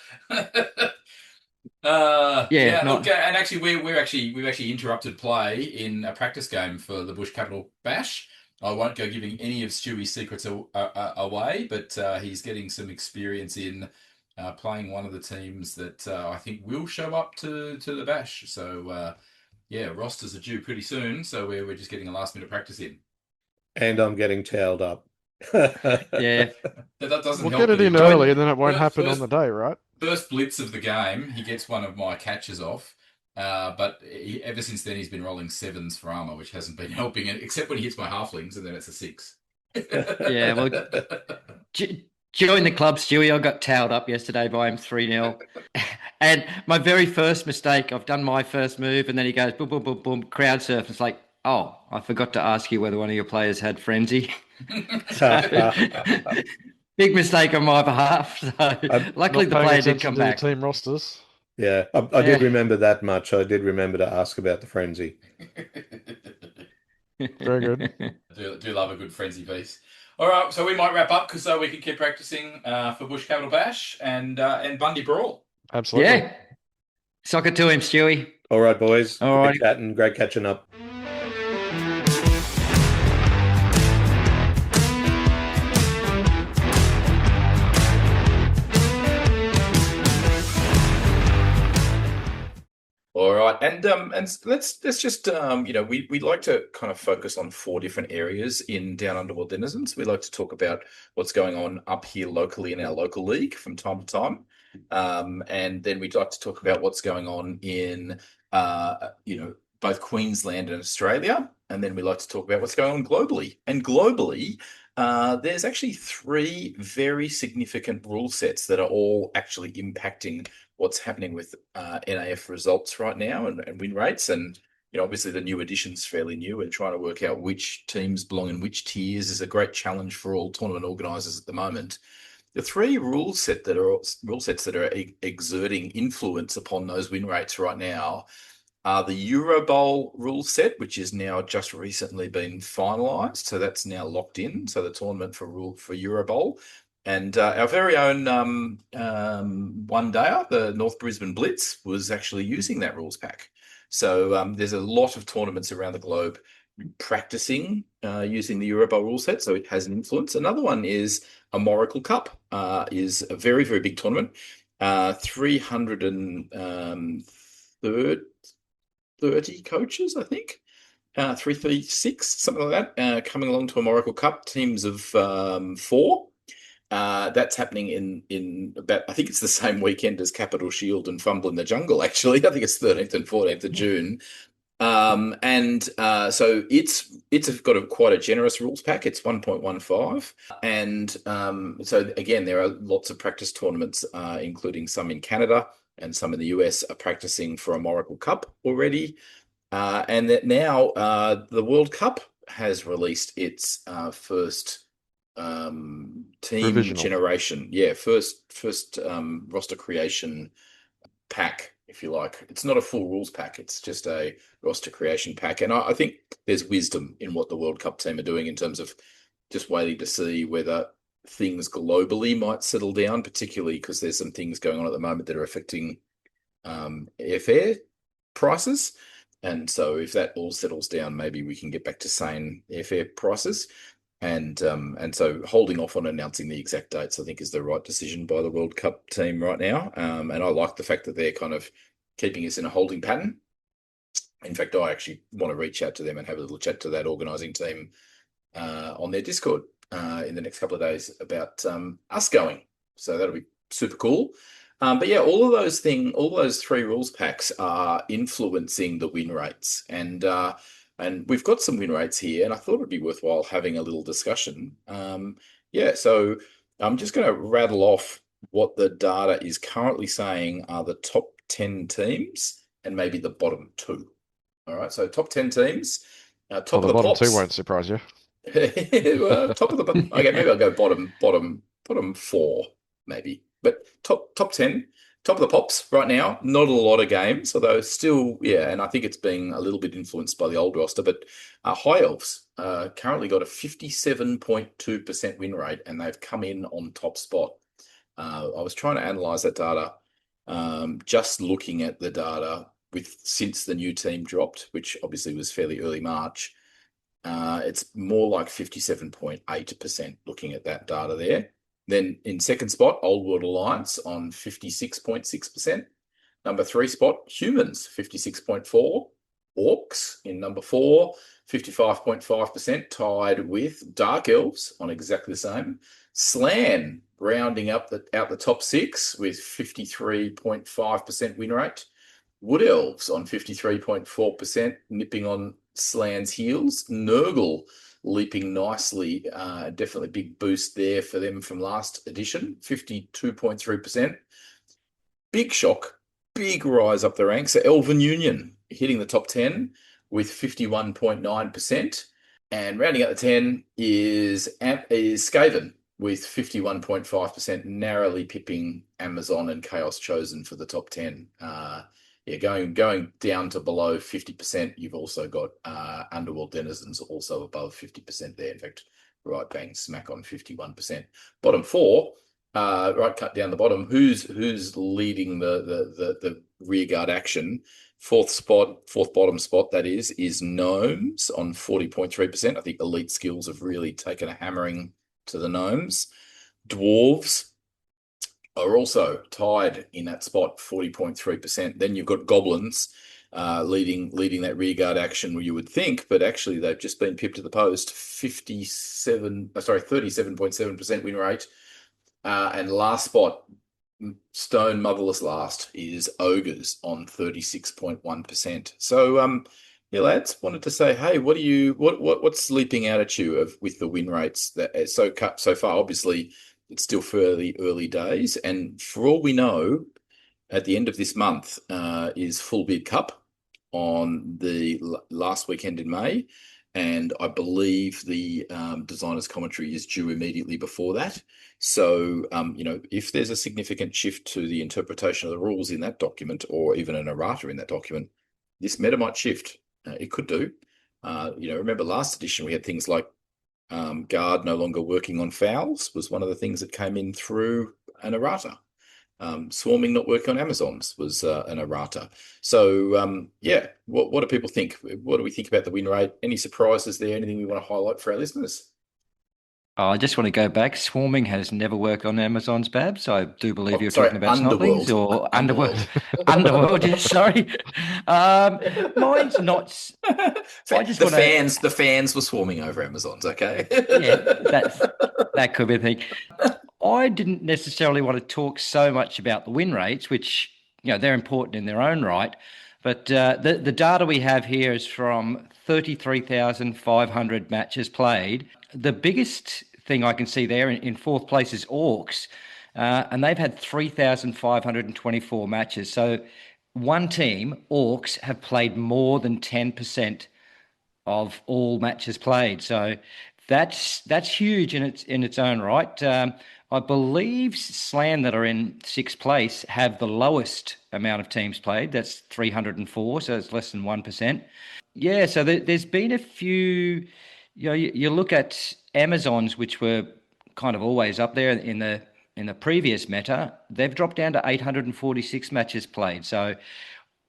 Look, and actually, we've actually interrupted play in a practice game for the Bush Capital Bash. I won't go giving any of Stewie's secrets away, but he's getting some experience in playing one of the teams that I think will show up to the Bash. So, rosters are due pretty soon, so we're just getting a last-minute practice in. And I'm getting towed up. Yeah. That doesn't We'll help. get it in early, and then it won't happen on the day, right? First blitz of the game, he gets one of my catches off. But ever since then, he's been rolling sevens for armor, which hasn't been helping it, except when he hits my halflings, and then it's a 6. Yeah, well, join the club, Stewie. I got towed up yesterday by him 3-0. And my very first mistake, I've done my first move, and then he goes, boom, boom, boom, boom, crowd surf. It's like, oh, I forgot to ask you whether one of your players had frenzy. Big mistake on my behalf. So luckily the player did come back. Team rosters. Yeah, I did remember that much. I did remember to ask about the frenzy. Very good. do love a good frenzy piece. All right, so we might wrap up because we can keep practicing for Bush Capital Bash and Bundy Brawl. Absolutely. Yeah. Sock it to him, Stewie. All right, boys. All right. Good chatting. Great catching up. All right, and let's just we like to kind of focus on 4 different areas in Down Under World Denizens. We like to talk about what's going on up here locally in our local league from time to time, and then we'd like to talk about what's going on in both Queensland and Australia, and then we like to talk about what's going on globally. And globally, there's actually 3 very significant rule sets that are all actually impacting what's happening with NAF results right now and win rates. And obviously the new edition's fairly new, and trying to work out which teams belong in which tiers is a great challenge for all tournament organisers at the moment. The 3 rule sets that are exerting influence upon those win rates right now are the Euro Bowl rule set, which is now just recently been finalised. So that's now locked in. So the tournament for Euro Bowl. And our very own one-dayer, the North Brisbane Blitz, was actually using that rules pack. So there's a lot of tournaments around the globe practicing using the Euro Bowl rule set, so it has an influence. Another one is a Moracle Cup, is a very, very big tournament. 330 coaches, I think. 336, something like that, coming along to a Moracle Cup, teams of 4. That's happening in about, I think it's the same weekend as Capital Shield and Fumble in the Jungle, actually. I think it's 13th and 14th of June. So it's got quite a generous rules pack. It's 1.15. And so again, there are lots of practice tournaments, including some in Canada and some in the US are practicing for a Moracle Cup already. And that now the World Cup has released its first team Provisional. generation. First roster creation pack, if you like. It's not a full rules pack, it's just a roster creation pack. And I think there's wisdom in what the World Cup team are doing in terms of just waiting to see whether things globally might settle down, particularly because there's some things going on at the moment that are affecting airfare prices. And so if that all settles down, maybe we can get back to sane airfare prices. And so holding off on announcing the exact dates, I think, is the right decision by the World Cup team right now. And I like the fact that they're kind of keeping us in a holding pattern. In fact, I actually want to reach out to them and have a little chat to that organising team on their Discord in the next couple of days about us going. So that'll be super cool. But yeah, all those 3 rules packs are influencing the win rates, and we've got some win rates here, and I thought it'd be worthwhile having a little discussion. Yeah, so I'm just going to rattle off what the data is currently saying are the top 10 teams and maybe the bottom 2. All right, so top 10 teams, top Well, of the the bottom pops. 2 won't surprise you. Well, top of the okay, maybe I'll go bottom 4, maybe. But top 10, top of the pops right now. Not a lot of games, although still, yeah. And I think it's being a little bit influenced by the old roster. But High Elves currently got a 57.2% win rate, and they've come in on top spot. I was trying to analyze that data, just looking at the data since the new team dropped, which obviously was fairly early March. It's more like 57.8% looking at that data there. Then in second spot, Old World Alliance on 56.6%. Number 3 spot, Humans, 56.4%. Orcs in number 4, 55.5%, tied with Dark Elves on exactly the same. Slan rounding up out the top 6 with 53.5% win rate. Wood Elves on 53.4%, nipping on Slan's heels. Nurgle leaping nicely, definitely big boost there for them from last edition, 52.3%. Big shock, big rise up the ranks. So Elven Union hitting the top 10 with 51.9%. And rounding out the 10 is Skaven with 51.5%, narrowly pipping Amazon and Chaos Chosen for the top 10. Yeah, going down to below 50%, you've also got Underworld Denizens also above 50% there. In fact, right bang smack on 51%. Bottom 4, right cut down the bottom. Who's leading the rearguard action? Fourth bottom spot, that is Gnomes on 40.3%. I think elite skills have really taken a hammering to the Gnomes. Dwarves are also tied in that spot, 40.3%. Then you've got Goblins leading that rearguard action, where you would think, but actually they've just been pipped to the post, 37.7% win rate. And last spot, Stone Motherless Last, is Ogres on 36.1%. So yeah, lads, wanted to say, hey, what's leaping out at you with the win rates that so far? Obviously, it's still fairly early days, and for all we know, at the end of this month is Full Beard Cup on the last weekend in May, and I believe the designers' commentary is due immediately before that. So, if there's a significant shift to the interpretation of the rules in that document, or even an errata in that document, this meta might shift. It could do. Remember last edition we had things like Guard no longer working on fouls was one of the things that came in through an errata. Swarming not working on Amazons was an errata. So, yeah, what do people think? What do we think about the win rate? Any surprises there? Anything we want to highlight for our listeners? I just want to go back. Swarming has never worked on Amazon's, Babs. I do believe you're talking about Underworld. Snotlings or Underworld. Underworld, yes, sorry. Mine's not. The fans were swarming over Amazons, okay? Yeah, that could be the thing. I didn't necessarily want to talk so much about the win rates, which, they're important in their own right. But the data we have here is from 33,500 matches played. The biggest thing I can see there in fourth place is Orcs, and they've had 3,524 matches. So one team, Orcs, have played more than 10% of all matches played. So that's huge in its own right. I believe Slan, that are in sixth place, have the lowest amount of teams played. That's 304, so it's less than 1%. Yeah, so there's been a few. You look at Amazons, which were kind of always up there in the previous meta. They've dropped down to 846 matches played. So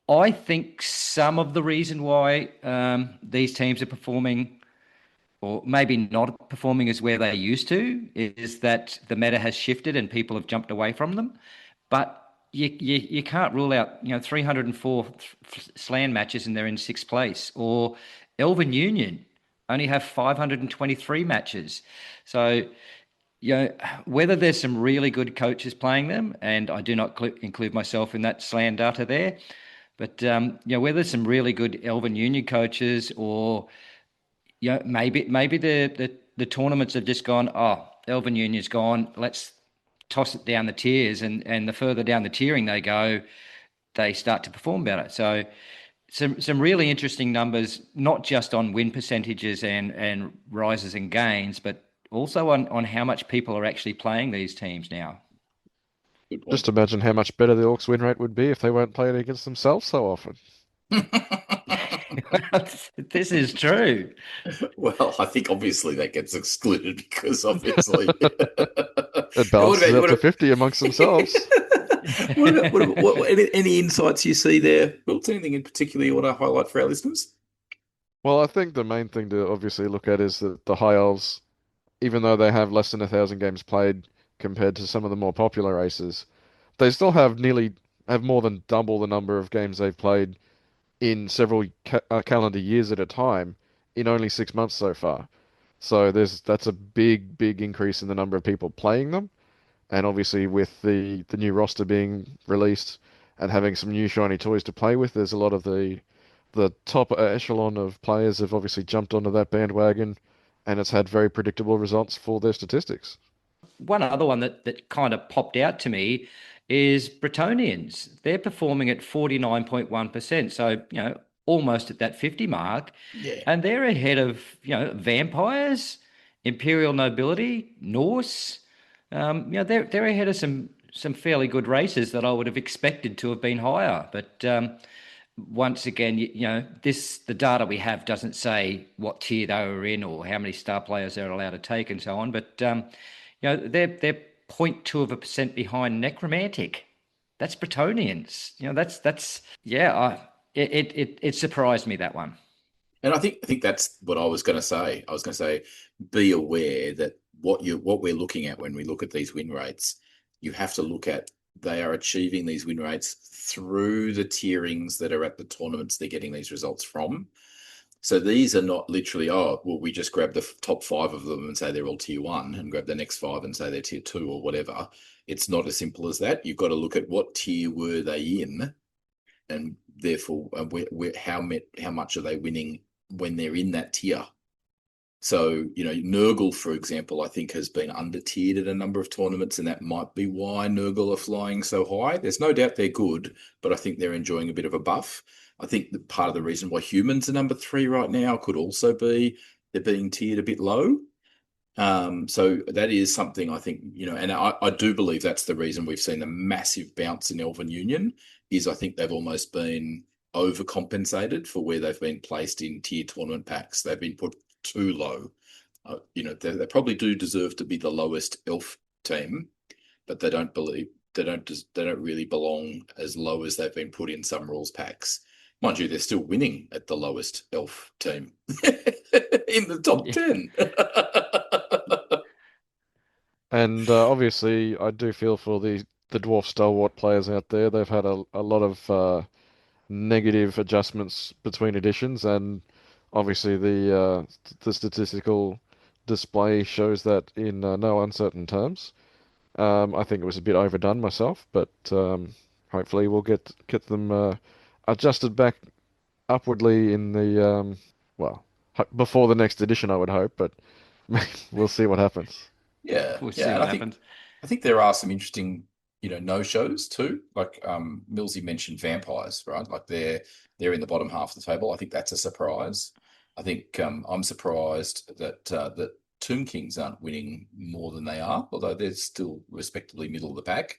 I think some of the reason why these teams are performing, or maybe not performing as where they used to, is that the meta has shifted and people have jumped away from them. But you can't rule out 304 Slan matches and they're in sixth place, or Elven Union only have 523 matches. So whether there's some really good coaches playing them, and I do not include myself in that slam data there, but whether there's some really good Elven Union coaches, or maybe the tournaments have just gone, oh, Elven Union's gone, let's toss it down the tiers, and the further down the tiering they go, they start to perform better. So some really interesting numbers, not just on win percentages and rises and gains, but also on how much people are actually playing these teams now. Good point. Just imagine how much better the Orcs win rate would be if they weren't playing against themselves so often. This is true. Well, I think obviously that gets excluded because obviously It balances out to 50 amongst themselves. Any insights you see there? Well, anything in particular you want to highlight for our listeners? Well, I think the main thing to obviously look at is that the High Elves, even though they have less than 1,000 games played compared to some of the more popular races, they still have more than double the number of games they've played in several calendar years at a time in only 6 months so far. So that's a big increase in the number of people playing them. And obviously with the new roster being released and having some new shiny toys to play with, there's a lot of the top echelon of players have obviously jumped onto that bandwagon, and it's had very predictable results for their statistics. One other one that kind of popped out to me is Bretonians. They're performing at 49.1%. So, almost at that 50 mark. Yeah. And they're ahead of, vampires, Imperial Nobility, Norse. They're ahead of some fairly good races that I would have expected to have been higher. But once again, the data we have doesn't say what tier they were in or how many star players they're allowed to take and so on. But they're 0.2% behind Necromantic. That's Bretonians. It surprised me, that one. And I think that's what I was going to say. I was going to say, be aware that what we're looking at when we look at these win rates, you have to look at they are achieving these win rates through the tierings that are at the tournaments they're getting these results from. So these are not literally, we just grab the top 5 of them and say they're all tier 1 and grab the next 5 and say they're tier 2 or whatever. It's not as simple as that. You've got to look at what tier were they in, and therefore how much are they winning when they're in that tier. So, Nurgle, for example, I think has been under-tiered at a number of tournaments, and that might be why Nurgle are flying so high. There's no doubt they're good, but I think they're enjoying a bit of a buff. I think that part of the reason why humans are number 3 right now could also be they're being tiered a bit low. So that is something I think, and I do believe that's the reason we've seen a massive bounce in Elven Union, is I think they've almost been overcompensated for where they've been placed in tier tournament packs. They've been put too low. They probably do deserve to be the lowest elf team, but they don't really belong as low as they've been put in some rules packs. Mind you, they're still winning at the lowest elf team in the top 10. And obviously, I do feel for the dwarf stalwart players out there. They've had a lot of negative adjustments between editions, and obviously the statistical display shows that in no uncertain terms. I think it was a bit overdone myself, but hopefully we'll get them adjusted back upwardly in the before the next edition, I would hope, but we'll see what happens. Yeah, We'll see what happens. I think there are some interesting, no-shows too. Like Millsy mentioned vampires, right? Like they're in the bottom half of the table. I think that's a surprise. I think I'm surprised that Tomb Kings aren't winning more than they are, although they're still respectably middle of the pack.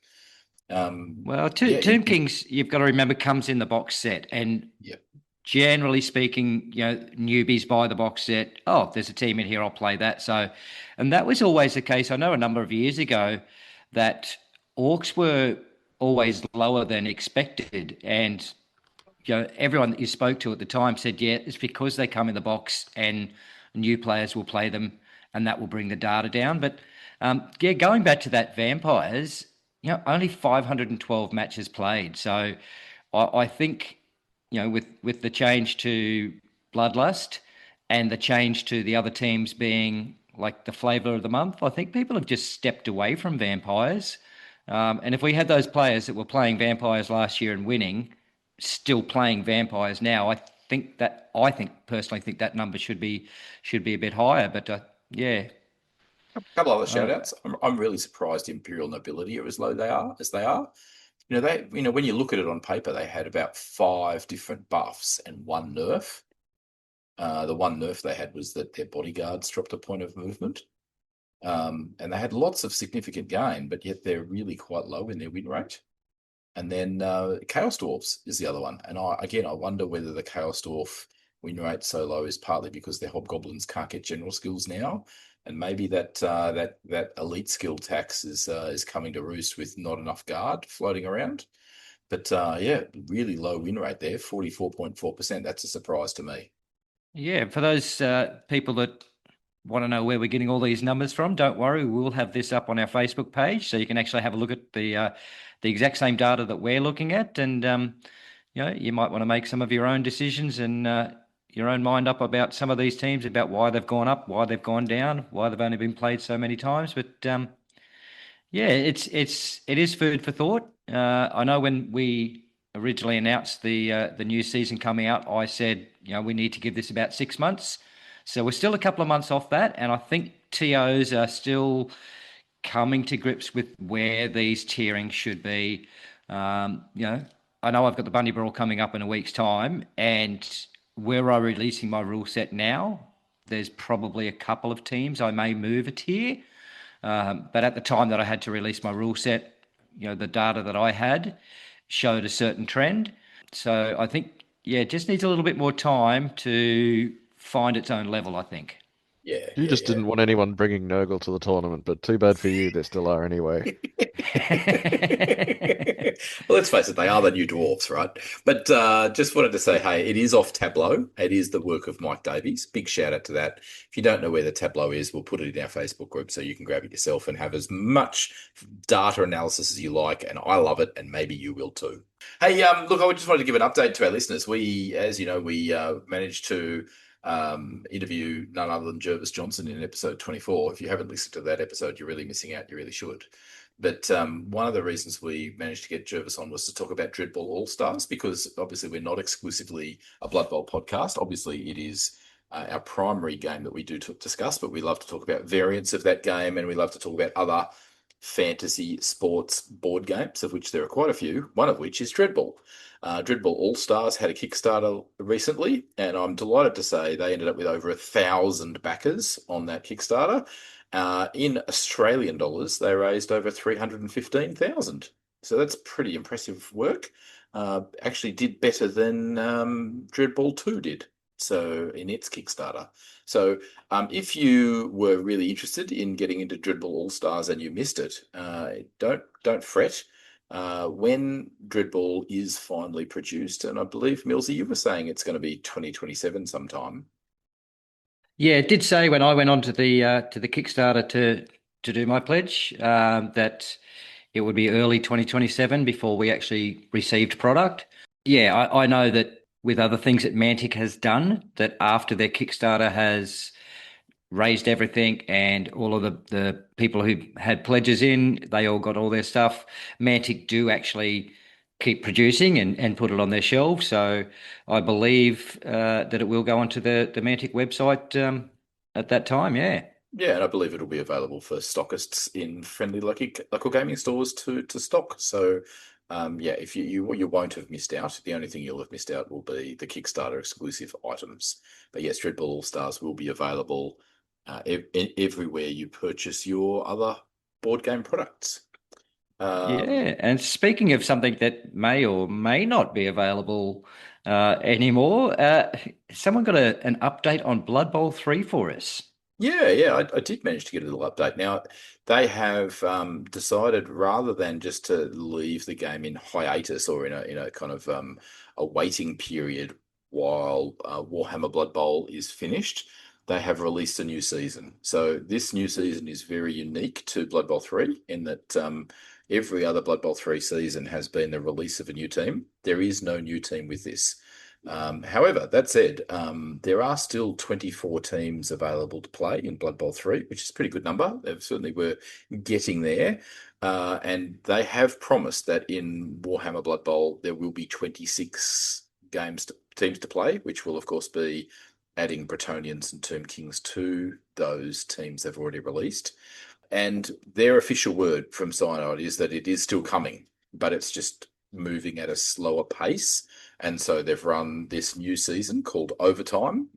Tomb Kings, you've got to remember, comes in the box set, and generally speaking, newbies buy the box set. Oh, there's a team in here, I'll play that. So, and that was always the case. I know a number of years ago that orcs were always lower than expected, and everyone that you spoke to at the time said, yeah, it's because they come in the box and new players will play them, and that will bring the data down. But going back to that vampires, only 512 matches played. So I think, with the change to Bloodlust and the change to the other teams being like the flavor of the month. I think people have just stepped away from vampires. And if we had those players that were playing vampires last year and winning, still playing vampires now, I think personally think that number should be a bit higher. But yeah, A couple other shout uh, outs. I'm really surprised Imperial Nobility are as low as they are. When you look at it on paper, they had about 5 different buffs and 1 nerf. The one nerf they had was that their bodyguards dropped a point of movement. And they had lots of significant gain, but yet they're really quite low in their win rate. And then Chaos Dwarfs is the other one. And I wonder whether the Chaos Dwarf win rate so low is partly because their hobgoblins can't get general skills now, and maybe that elite skill tax is coming to roost with not enough guard floating around. But yeah, really low win rate there, 44.4%. That's a surprise to me. yeah. For those people that want to know where we're getting all these numbers from, don't worry, we'll have this up on our Facebook page, so you can actually have a look at the exact same data that we're looking at, and you might want to make some of your own decisions and your own mind up about some of these teams, about why they've gone up, why they've gone down, why they've only been played so many times. But yeah, it is food for thought. I know when we originally announced the new season coming out, I said we need to give this about 6 months. So we're still a couple of months off that, and I think TOs are still coming to grips with where these tiering should be. I know I've got the Bundy Brawl coming up in a week's time, and where I'm releasing my rule set now, there's probably a couple of teams I may move a tier. But at the time that I had to release my rule set, the data that I had showed a certain trend. So I think, yeah, it just needs a little bit more time to find its own level, I think. Yeah, You just yeah. didn't want anyone bringing Nurgle to the tournament, but too bad for you, there still are anyway. Well, let's face it, they are the new dwarfs, right? But just wanted to say, hey, it is off Tableau. It is the work of Mike Davies. Big shout out to that. If you don't know where the Tableau is, we'll put it in our Facebook group so you can grab it yourself and have as much data analysis as you like. And I love it, and maybe you will too. Hey, look, I just wanted to give an update to our listeners. We, as you know, we managed to interview none other than Jervis Johnson in episode 24. If you haven't listened to that episode, you're really missing out. You really should. But one of the reasons we managed to get Jervis on was to talk about Dreadball Allstars, because obviously we're not exclusively a Blood Bowl podcast. Obviously it is our primary game that we do discuss, but we love to talk about variants of that game, and we love to talk about other fantasy sports board games, of which there are quite a few, one of which is Dreadball. Dreadball Allstars had a Kickstarter recently, and I'm delighted to say they ended up with over 1,000 backers on that Kickstarter. In Australian dollars, they raised over 315,000. So that's pretty impressive work. Actually did better than Dreadball 2 did. So in its Kickstarter. So if you were really interested in getting into Dreadball Allstars and you missed it, don't fret. When Dreadball is finally produced, and I believe, Millsy, you were saying it's going to be 2027 sometime. Yeah, it did say when I went on to the Kickstarter to do my pledge that it would be early 2027 before we actually received product. Yeah, I know that with other things that Mantic has done, that after their Kickstarter has raised everything and all of the people who had pledges in, they all got all their stuff. Mantic do actually keep producing and put it on their shelves. So I believe that it will go onto the Mantic website at that time, yeah. Yeah, and I believe it'll be available for stockists in friendly local gaming stores to stock. So, yeah, if you won't have missed out. The only thing you'll have missed out will be the Kickstarter exclusive items. But yes, Dreadball All Stars will be available everywhere you purchase your other board game products. Yeah, and speaking of something that may or may not be available anymore, someone got an update on Blood Bowl 3 for us. Yeah, I did manage to get a little update. Now, they have decided, rather than just to leave the game in hiatus or in a kind of a waiting period while Warhammer Blood Bowl is finished, they have released a new season. So this new season is very unique to Blood Bowl 3 in that every other Blood Bowl 3 season has been the release of a new team. There is no new team with this. However, that said, there are still 24 teams available to play in Blood Bowl 3, which is a pretty good number. They certainly were getting there. And they have promised that in Warhammer Blood Bowl, there will be 26 teams to play, which will, of course, be adding Bretonnians and Tomb Kings to those teams they've already released. And their official word from Cyanide is that it is still coming, but it's just moving at a slower pace. And so they've run this new season called Overtime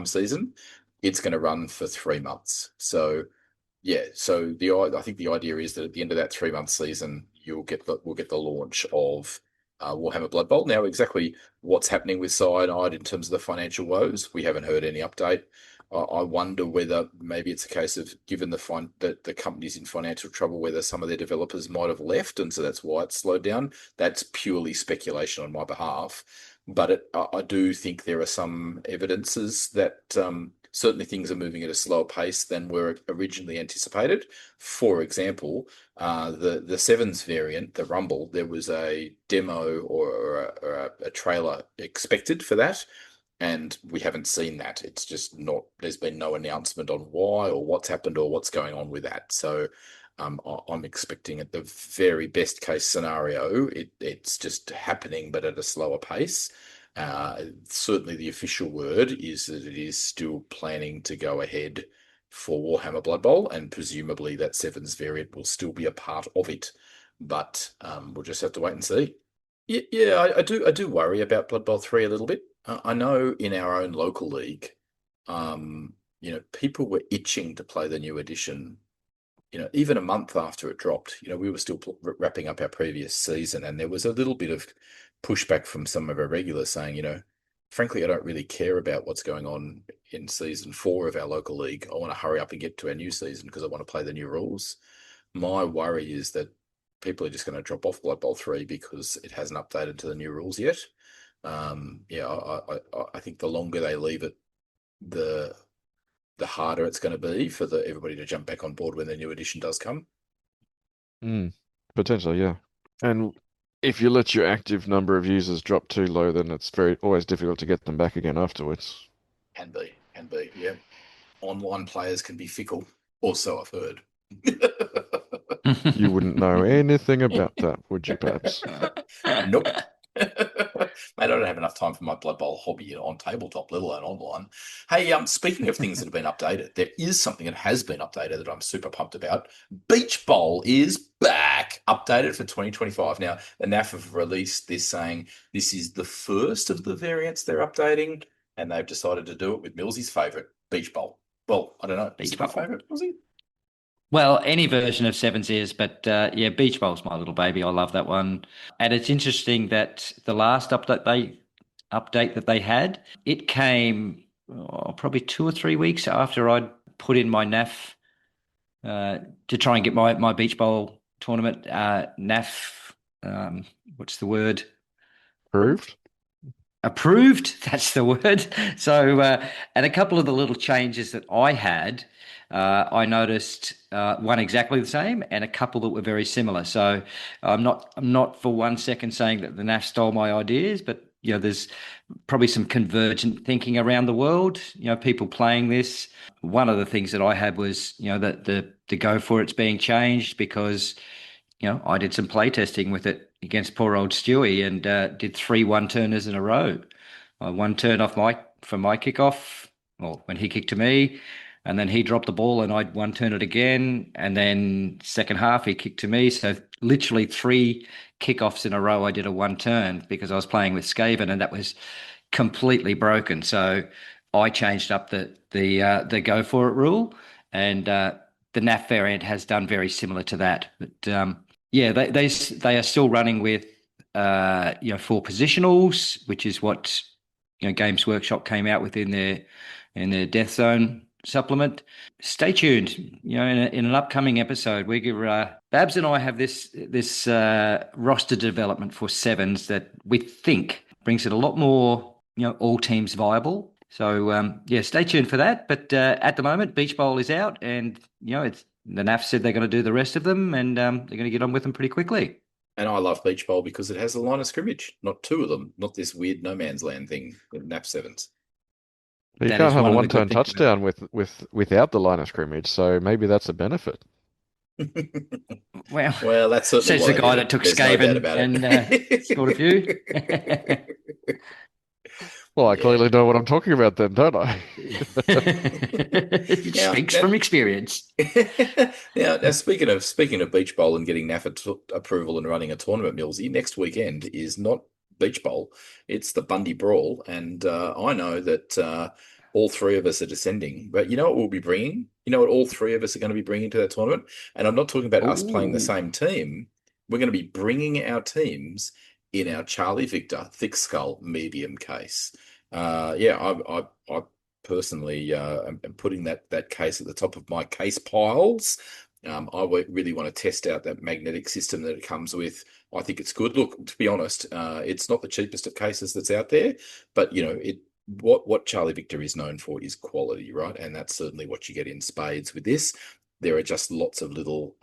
season. It's going to run for 3 months. So, yeah. So I think the idea is that at the end of that 3-month season, we'll get the launch of Warhammer Blood Bowl. Now, exactly what's happening with Cyanide in terms of the financial woes, we haven't heard any update. I wonder whether maybe it's a case of, given that the company's in financial trouble, whether some of their developers might have left, and so that's why it's slowed down. That's purely speculation on my behalf. But I do think there are some evidences that certainly things are moving at a slower pace than were originally anticipated. For example, the Sevens variant, the Rumble, there was a demo or a trailer expected for that. And we haven't seen that. It's just not, there's been no announcement on why or what's happened or what's going on with that. So I'm expecting at the very best case scenario, it's just happening, but at a slower pace. Certainly the official word is that it is still planning to go ahead for Warhammer Blood Bowl, and presumably that Sevens variant will still be a part of it. But we'll just have to wait and see. Yeah, I do worry about Blood Bowl 3 a little bit. I know in our own local league, people were itching to play the new edition. Even a month after it dropped, we were still wrapping up our previous season, and there was a little bit of pushback from some of our regulars saying, frankly, I don't really care about what's going on in season 4 of our local league. I want to hurry up and get to our new season because I want to play the new rules. My worry is that people are just going to drop off Blood Bowl 3 because it hasn't updated to the new rules yet. I think the longer they leave it, the harder it's going to be for everybody to jump back on board when the new edition does come. Potentially, yeah. And if you let your active number of users drop too low, then it's always difficult to get them back again afterwards. Can be, yeah. Online players can be fickle, or so I've heard. You wouldn't know anything about that, would you, perhaps? Nope. Mate, I don't have enough time for my Blood Bowl hobby on tabletop, let alone online. Hey, speaking of things that have been updated, there is something that has been updated that I'm super pumped about. Beach Bowl is back, updated for 2025. Now, the NAF have released this saying this is the first of the variants they're updating, and they've decided to do it with Millsy's favourite, Beach Bowl. Well, I don't know. Beach is it your Bowl. favourite, Millsy? Well, any version of Sevens is, but Beach Bowl's my little baby. I love that one. And it's interesting that the last update that they had, it came probably 2 or 3 weeks after I'd put in my NAF to try and get my Beach Bowl tournament NAF. What's the word? Approved. That's the word. So, and a couple of the little changes that I had, I noticed one exactly the same and a couple that were very similar. So I'm not for 1 second saying that the NAF stole my ideas, but there's probably some convergent thinking around the world. People playing this. One of the things that I had was that the go for it's being changed because I did some play testing with it against poor old Stewie and did 3 one-turners in a row. I one-turned off from my kickoff, or when he kicked to me, and then he dropped the ball and I'd one-turn it again, and then second half he kicked to me. So literally 3 kickoffs in a row I did a one-turn because I was playing with Skaven, and that was completely broken. So I changed up the go for it rule, and the NAF variant has done very similar to that. But they are still running with 4 positionals, which is what Games Workshop came out with in their Death Zone supplement. Stay tuned. In an upcoming episode, we give Babs and I have this roster development for Sevens that we think brings it a lot more all teams viable. So stay tuned for that. But at the moment, Beach Bowl is out, and it's the NAF said they're going to do the rest of them, and they're going to get on with them pretty quickly. And I love Beach Bowl because it has a line of scrimmage, not two of them, not this weird no man's land thing with nap sevens. But you That can't is have a one of the good one-turn things about touchdown without the line of scrimmage, so maybe that's a benefit. Well, Well, that's certainly says the what I guy do. that took There's no doubt Skaven about and scored a few. it. Well, I Yeah. clearly know what I'm talking about then, don't I? It Now, speaks from experience. now, speaking of beach bowl and getting NAFA approval and running a tournament, Millsy, next weekend is not beach bowl; it's the Bundy Brawl, and I know that all three of us are descending. But you know what we'll be bringing? You know what all three of us are going to be bringing to that tournament? And I'm not talking about us playing the Ooh. same team. We're going to be bringing our teams in our Charlie Victor thick skull medium case. Yeah, I personally am putting that case at the top of my case piles. Really want to test out that magnetic system that it comes with. I think it's good. Look, to be honest, it's not the cheapest of cases that's out there, but what Charlie Victor is known for is quality, right? And that's certainly what you get in spades with this. There are just lots of little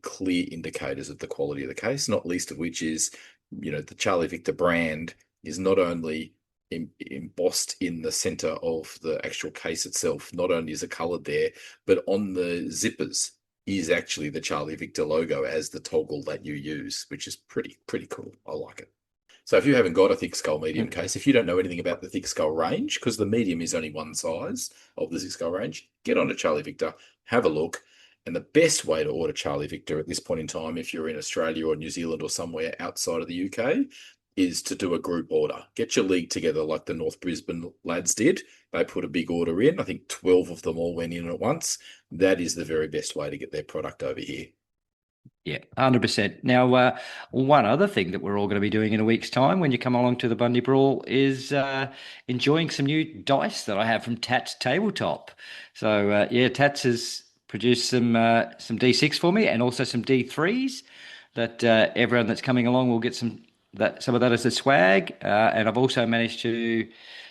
clear indicators of the quality of the case, not least of which is, the Charlie Victor brand is not only embossed in the center of the actual case itself. Not only is it colored there, but on the zippers is actually the Charlie Victor logo as the toggle that you use, which is pretty cool. I like it. So if you haven't got a thick skull medium case, if you don't know anything about the thick skull range, because the medium is only one size of the thick skull range, get on to Charlie Victor, have a look. And the best way to order Charlie Victor at this point in time, if you're in Australia or New Zealand or somewhere outside of the UK, is to do a group order. Get your league together like the North Brisbane lads did. They put a big order in. I think 12 of them all went in at once. That is the very best way to get their product over here. Yeah, 100%. Now, one other thing that we're all going to be doing in a week's time when you come along to the Bundy Brawl is enjoying some new dice that I have from Tats Tabletop. So, Tats has produced some D6 for me and also some D3s that everyone that's coming along will get some of that as a swag. And I've also managed to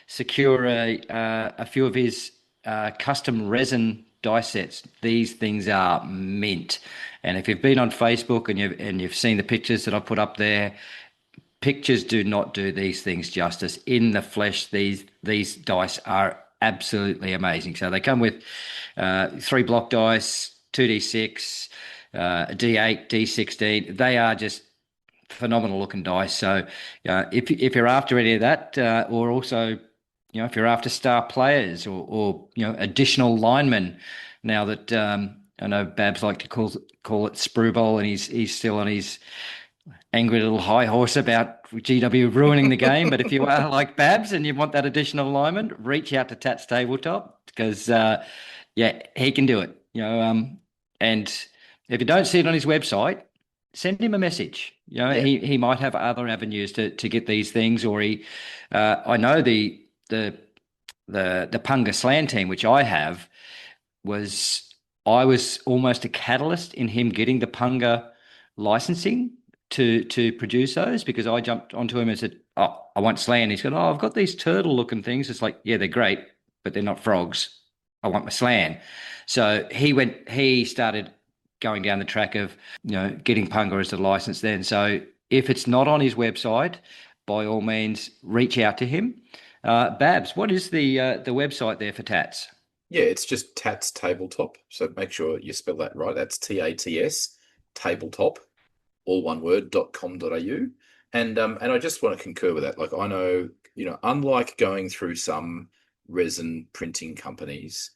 secure a few of his custom resin dice sets. These things are mint. And if you've been on Facebook and you've seen the pictures that I put up there, pictures do not do these things justice. In the flesh, these dice are absolutely amazing. So they come with 3 block dice, 2d6, a d8, d16. They are just phenomenal looking dice. So if you're after any of that, or also, if you're after star players or additional linemen, now that I know Babs like to call it Sprue Bowl, and he's still on his angry little high horse about GW ruining the game. But if you are like Babs and you want that additional lineman, reach out to Tats Tabletop because he can do it. And if you don't see it on his website, send him a message. He might have other avenues to get these things, or I know the Punga Slam team, which I have, I was almost a catalyst in him getting the Punga licensing to produce those, because I jumped onto him and said, "Oh, I want Slan." He's gone, "Oh, I've got these turtle looking things." It's like, yeah, they're great, but they're not frogs. I want my Slan. So he started going down the track of getting Punga as the license then. So if it's not on his website, by all means reach out to him. Babs, what is the website there for Tats? Yeah, it's just Tats Tabletop. So make sure you spell that right. That's TATS tabletop, all one word, .com.au. And I just want to concur with that. Like, I know, unlike going through some resin printing companies,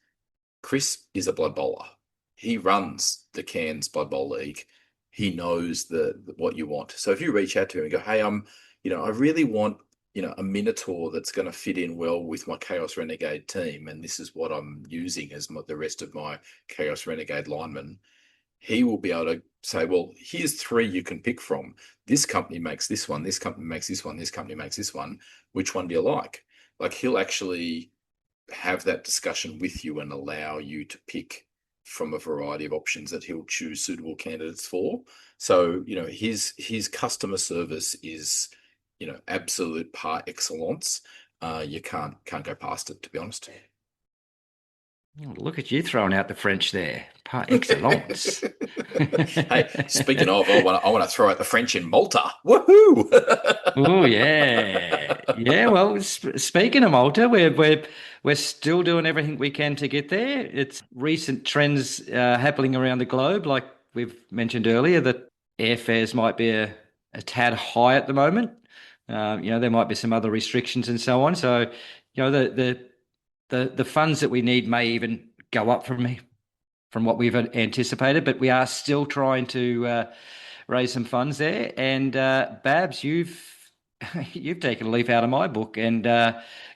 Chris is a blood bowler. He runs the Cairns Blood Bowl League. He knows what you want. So if you reach out to him and go, "Hey, I really want, a Minotaur that's going to fit in well with my Chaos Renegade team, and this is what I'm using as the rest of my Chaos Renegade linemen," he will be able to say, "Well, here's 3 you can pick from. This company makes this one. This company makes this one. This company makes this one. Which one do you like?" Like, he'll actually have that discussion with you and allow you to pick from a variety of options that he'll choose suitable candidates for. So, his customer service is, absolute par excellence. You can't go past it, to be honest. Oh, look at you throwing out the French there. Par excellence. Hey, speaking of, I want to throw out the French in Malta. Woohoo! Oh yeah, yeah. Well, speaking of Malta, we're still doing everything we can to get there. It's recent trends happening around the globe, like we've mentioned earlier, that airfares might be a tad high at the moment. There might be some other restrictions and so on. So, the funds that we need may even go up from what we've anticipated, but we are still trying to raise some funds there. And Babs, you've taken a leaf out of my book and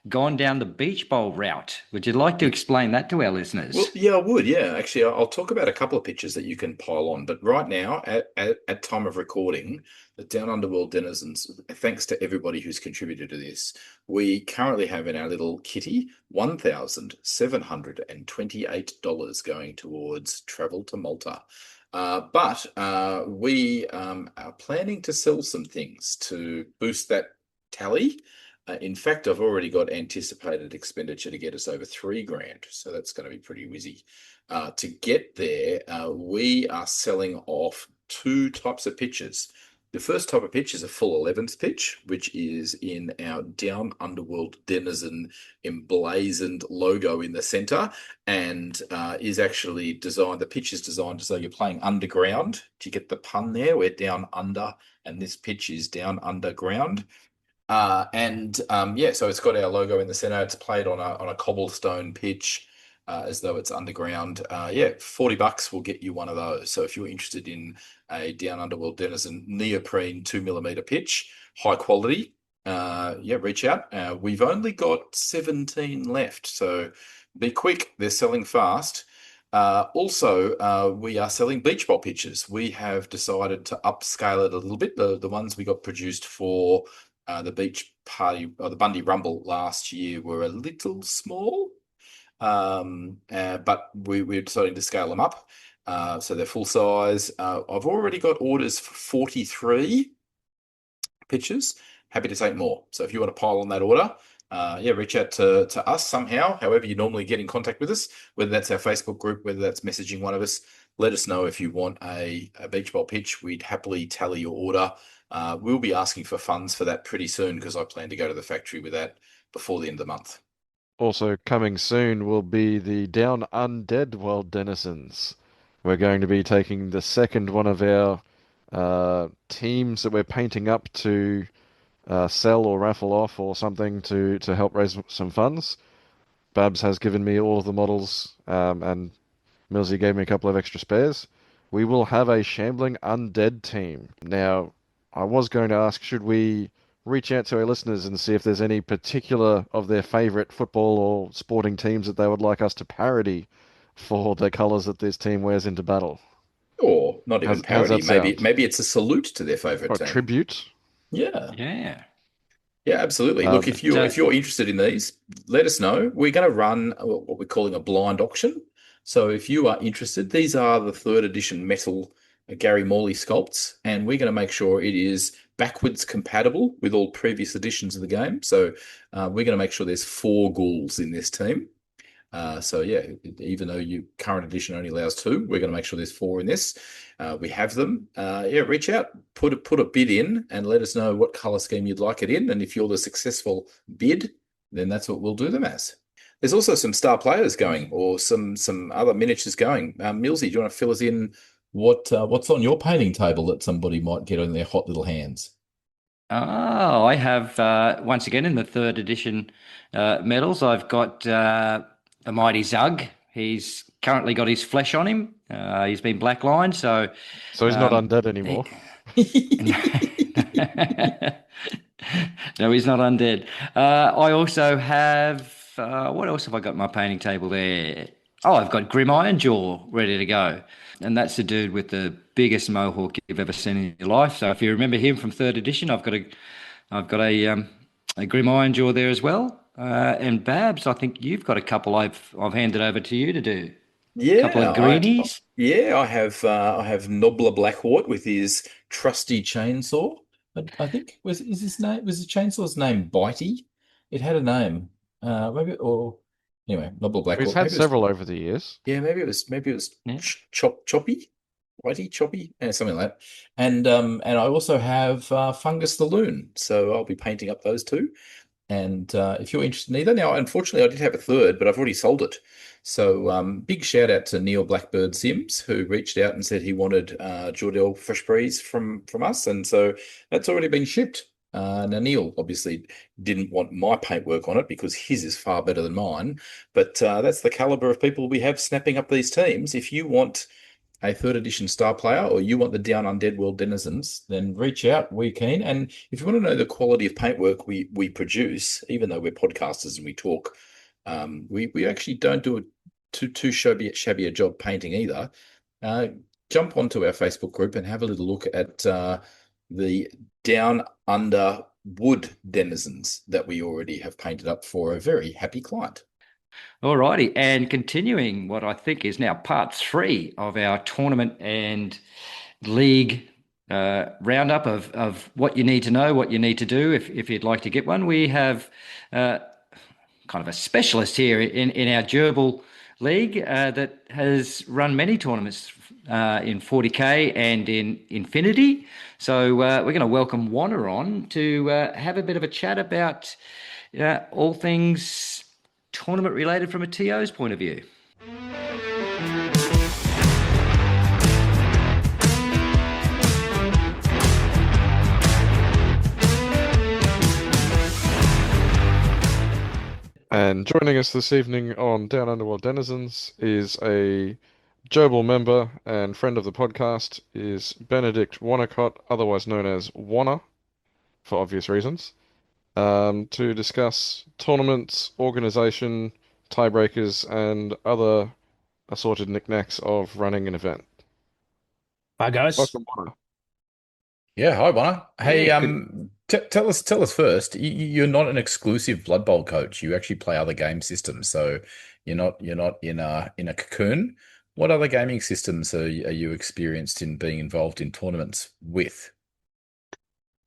gone down the beach bowl route. Would you like to explain that to our listeners? Well, yeah, I would. Yeah, actually, I'll talk about a couple of pictures that you can pile on. But right now, at time of recording, the Down Under World Denizens, thanks to everybody who's contributed to this, we currently have in our little kitty $1,728 going towards travel to Malta. But we are planning to sell some things to boost that tally. In fact, I've already got anticipated expenditure to get us over $3,000, so that's going to be pretty whizzy. To get there, we are selling off two types of pitches. The first type of pitch is a full 11th pitch, which is in our Down Under World Denizen emblazoned logo in the center, and is actually designed. The pitch is designed as though you're playing underground. Do you get the pun there? We're down under, and this pitch is down underground. So it's got our logo in the center. It's played on a cobblestone pitch, as though it's underground. $40 will get you one of those. So if you're interested in a Down Under World Denizen neoprene 2mm pitch, high quality, reach out. We've only got 17 left, so be quick. They're selling fast. We are selling beach ball pitches. We have decided to upscale it a little bit. The ones we got produced for the beach party or the Bundy Rumble last year were a little small, but we're deciding to scale them up. So they're full size. I've already got orders for 43 pitches. Happy to take more. So if you want to pile on that order, reach out to us somehow, however you normally get in contact with us, whether that's our Facebook group, whether that's messaging one of us. Let us know if you want a beach ball pitch. We'd happily tally your order. We'll be asking for funds for that pretty soon because I plan to go to the factory with that before the end of the month. Also coming soon will be the Down Undead World Denizens. We're going to be taking the second one of our teams that we're painting up to sell or raffle off or something to help raise some funds. Babs has given me all of the models, and Millsy gave me a couple of extra spares. We will have a shambling undead team. Now, I was going to ask, should we reach out to our listeners and see if there's any particular of their favourite football or sporting teams that they would like us to parody for the colours that this team wears into battle? Or not even parody. Maybe it's a salute to their favourite team. Tribute. Yeah. Yeah, absolutely. Look, if you're interested in these, let us know. We're going to run what we're calling a blind auction. So if you are interested, these are the 3rd edition metal Gary Morley sculpts, and we're going to make sure it is backwards compatible with all previous editions of the game. So we're going to make sure there's 4 ghouls in this team. Even though your current edition only allows 2, we're going to make sure there's 4 in this. We have them. Reach out, put a bid in, and let us know what color scheme you'd like it in. And if you're the successful bid, then that's what we'll do them as. There's also some star players going, or some other miniatures going. Millsy, do you want to fill us in what's on your painting table that somebody might get on their hot little hands? Oh, I have once again in the 3rd edition medals. I've got the mighty Zug. He's currently got his flesh on him. He's been blacklined, so he's not undead anymore. No, he's not undead. I also have what else have I got on my painting table there? Oh, I've got Grim Ironjaw ready to go. And that's the dude with the biggest mohawk you've ever seen in your life. So if you remember him from 3rd edition, I've got a Grim Ironjaw there as well. And Babs, I think you've got a couple I've handed over to you to do. Yeah, a couple of greenies. I have Nobbler Blackwort with his trusty chainsaw. I think was the chainsaw's name Bitey? It had a name. Maybe, or Anyway, not Black. We've had several over the years. Yeah, maybe it was Yeah. choppy, whitey, choppy, something like that. And I also have Fungus the Loon, so I'll be painting up those two. And if you're interested in either, now unfortunately I did have a third, but I've already sold it. So big shout out to Neil Blackbird Sims, who reached out and said he wanted Jordell Fresh Breeze from us, and so that's already been shipped. Now Neil obviously didn't want my paintwork on it because his is far better than mine, but that's the caliber of people we have snapping up these teams. If you want a third edition star player or you want the Down Under World Denizens, then reach out. We're keen. And if you want to know the quality of paintwork we produce, even though we're podcasters and we talk, we actually don't do too shabby a job painting either. Jump onto our Facebook group and have a little look at the Down Under Wood Denizens that we already have painted up for a very happy client. Alrighty, and continuing what I think is now part 3 of our tournament and league roundup of what you need to know, what you need to do if you'd like to get one. We have kind of a specialist here in our Gerbil League that has run many tournaments in 40k and in Infinity. So we're going to welcome Wonna on to have a bit of a chat about all things tournament related from a TO's point of view. And joining us this evening on Down Under World Denizens is a Gerbil member and friend of the podcast, is Benedict Wonnacott, otherwise known as Wonna, for obvious reasons, to discuss tournaments, organisation, tiebreakers, and other assorted knickknacks of running an event. Hi, guys. Welcome, Wonna. Yeah, hi, Wonna. Hey, Yeah, tell us first. You're not an exclusive Blood Bowl coach. You actually play other game systems, so you're not in a cocoon. What other gaming systems are you experienced in being involved in tournaments with?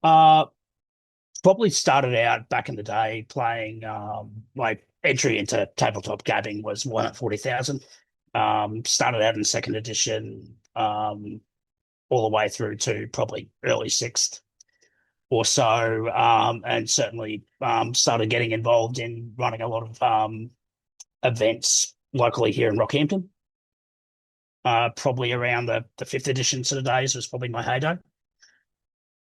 Probably started out back in the day playing. My entry into tabletop gaming was one at 40,000. Started out in second edition, all the way through to probably early sixth or so, and certainly started getting involved in running a lot of events locally here in Rockhampton. Probably around the fifth edition sort of days was probably my heyday.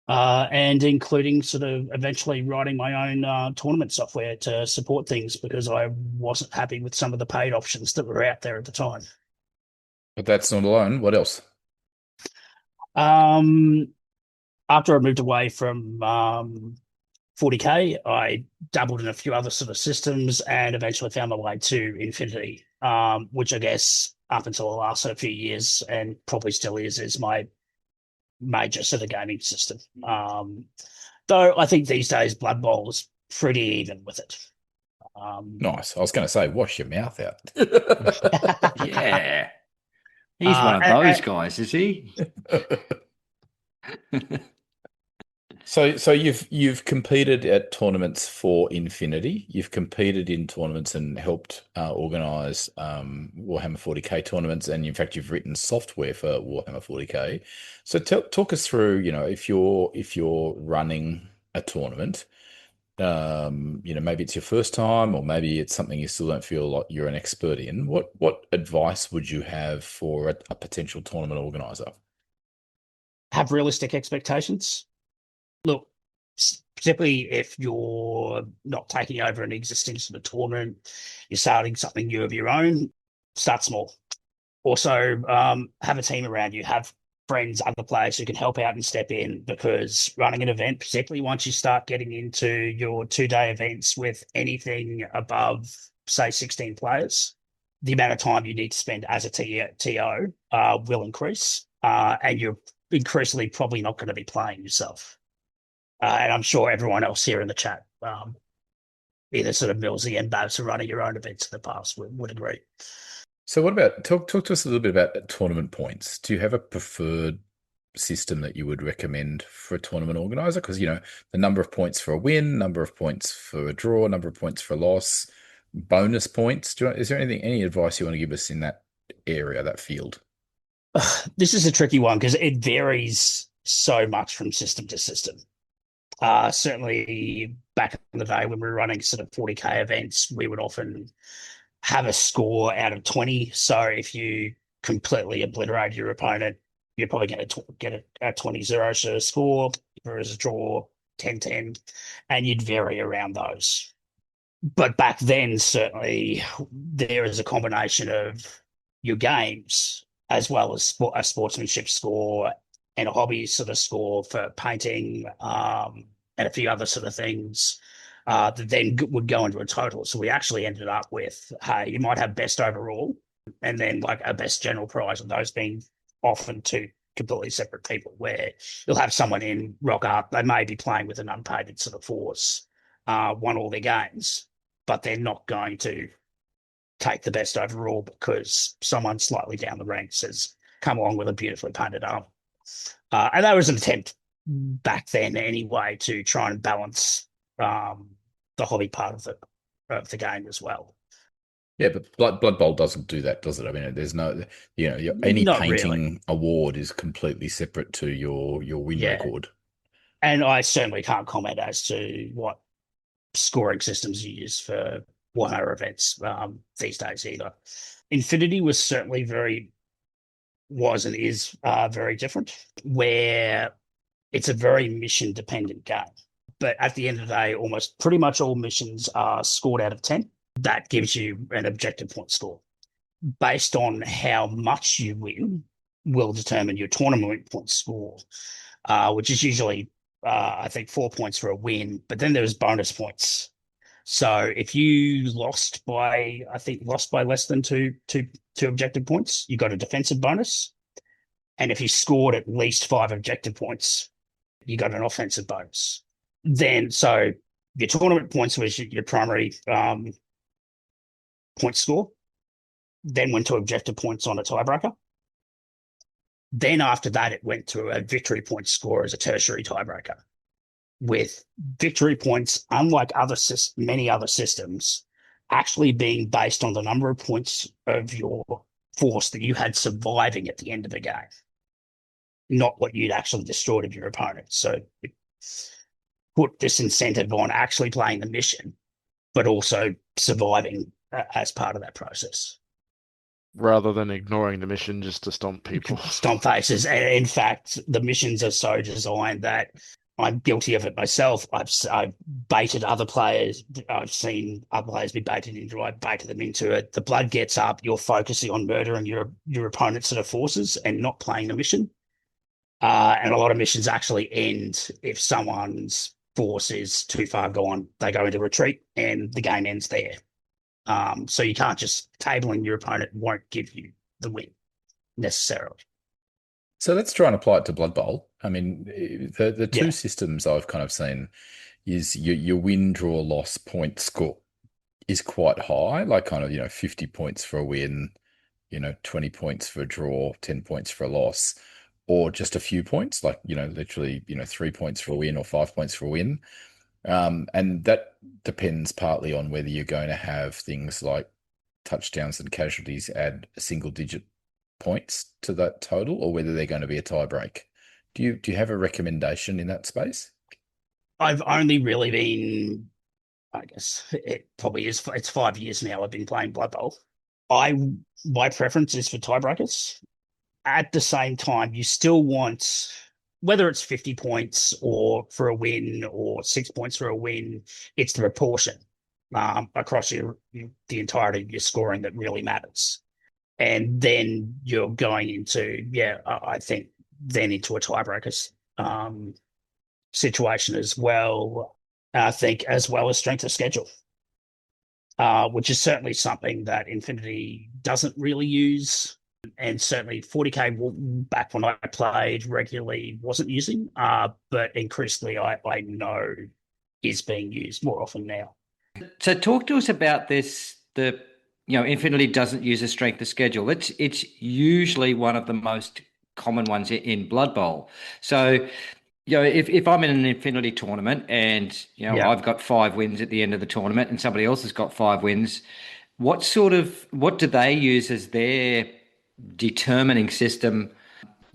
And including sort of eventually writing my own tournament software to support things because I wasn't happy with some of the paid options that were out there at the time. But that's not alone. What else? After I moved away from 40k, I dabbled in a few other sort of systems and eventually found my way to Infinity, which I guess up until the last sort of few years and probably still is my major sort of gaming system. Though I think these days Blood Bowl is pretty even with it. Nice. I was going to say, wash your mouth out. yeah. He's one of those guys, is he? So you've competed at tournaments for Infinity. You've competed in tournaments and helped organise Warhammer 40k tournaments, and in fact, you've written software for Warhammer 40k. So talk us through, if you're running a tournament, maybe it's your first time, or maybe it's something you still don't feel like you're an expert in. What advice would you have for a potential tournament organizer? Have realistic expectations. Look, particularly if you're not taking over an existing sort of tournament, you're starting something new of your own, start small. Also, have a team around you, have friends, other players who can help out and step in, because running an event, particularly once you start getting into your 2-day events with anything above, say, 16 players, the amount of time you need to spend as a TO will increase, and you're increasingly probably not going to be playing yourself. And I'm sure everyone else here in the chat, either sort of Millsy and Babs are running your own events in the past would agree. So what about, talk to us a little bit about tournament points. Do you have a preferred system that you would recommend for a tournament organizer? Because, the number of points for a win, number of points for a draw, number of points for a loss, bonus points? Is there any advice you want to give us in that area, that field? This is a tricky one because it varies so much from system to system. Certainly back in the day when we were running sort of 40K events, we would often have a score out of 20. So if you completely obliterate your opponent, you're probably going to get a 20-0 sort of score, whereas a draw 10-10, and you'd vary around those. But back then, certainly, there is a combination of your games as well as a sportsmanship score and a hobby sort of score for painting and a few other sort of things that then would go into a total. So we actually ended up with, hey, you might have best overall and then like a best general prize, and those being often two completely separate people, where you'll have someone in rock up, they may be playing with an unpainted sort of force, won all their games, but they're not going to take the best overall because someone slightly down the ranks has come along with a beautifully painted arm. And that was an attempt back then anyway to try and balance the hobby part of the game as well. Yeah, but Blood Bowl doesn't do that, does it? I mean, there's no, any Not painting really. award is completely separate to your win Yeah. record. And I certainly can't comment as to what scoring systems you use for Wonna events these days either. Infinity was certainly and is very different, where it's a very mission dependent game. But at the end of the day, almost pretty much all missions are scored out of 10. That gives you an objective point score. Based on how much you win will determine your tournament point score, which is usually, I think, 4 points for a win. But then there's bonus points. So if you lost by less than two objective points, you got a defensive bonus. And if you scored at least 5 objective points, you got an offensive bonus. Then, so your tournament points was your primary point score, then went to objective points on a tiebreaker. Then after that, it went to a victory point score as a tertiary tiebreaker, with victory points, unlike many other systems, actually being based on the number of points of your force that you had surviving at the end of the game, not what you'd actually destroyed of your opponent. So it put this incentive on actually playing the mission, but also surviving as part of that process. Rather than ignoring the mission just to stomp people. Stomp faces. And in fact, the missions are so designed that I'm guilty of it myself. I've baited other players. I've seen other players be baited into it. I've baited them into it. The blood gets up. You're focusing on murdering your opponent's sort of forces and not playing the mission. And a lot of missions actually end if someone's force is too far gone. They go into retreat and the game ends there. So you can't just tabling your opponent won't give you the win necessarily. So let's try and apply it to Blood Bowl. I mean, the two systems I've kind of seen is your win, draw, loss point score is quite high, like kind of, 50 points for a win, 20 points for a draw, 10 points for a loss, or just a few points, like, literally, 3 points for a win or 5 points for a win. And that depends partly on whether you're going to have things like touchdowns and casualties add single digit points to that total, or whether they're going to be a tie break. Do you have a recommendation in that space? I've only really been, I guess it probably is, it's 5 years now I've been playing Blood Bowl. My preference is for tiebreakers. At the same time, you still want, whether it's 50 points or for a win or 6 points for a win, it's the proportion across the entirety of your scoring that really matters. And then you're going into, I think, then into a tiebreakers situation as well. I think as well as strength of schedule, which is certainly something that Infinity doesn't really use. And certainly 40K back when I played regularly wasn't using, but increasingly I know is being used more often now. So talk to us about this. Infinity doesn't use a strength of schedule. It's usually one of the most common ones in Blood Bowl. So, if I'm in an Infinity tournament and Yeah. I've got 5 wins at the end of the tournament and somebody else has got 5 wins, what do they use as their determining system?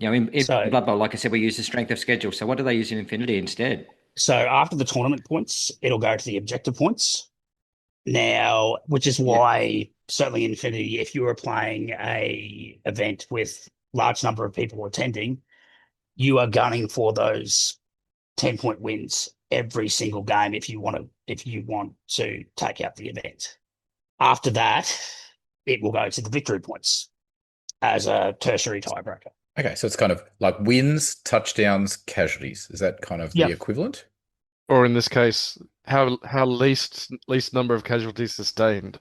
In So, Blood Bowl, like I said, we use the strength of schedule. So what do they use in Infinity instead? so after the tournament points, it'll go to the objective points. Now, which is why certainly in Infinity, if you were playing a event with large number of people attending, you are gunning for those 10-point wins every single game if you want to take out the event. After that, it will go to the victory points as a tertiary tiebreaker. Okay, so it's kind of like wins, touchdowns, casualties. Is that kind of the equivalent? Or in this case, how least number of casualties sustained.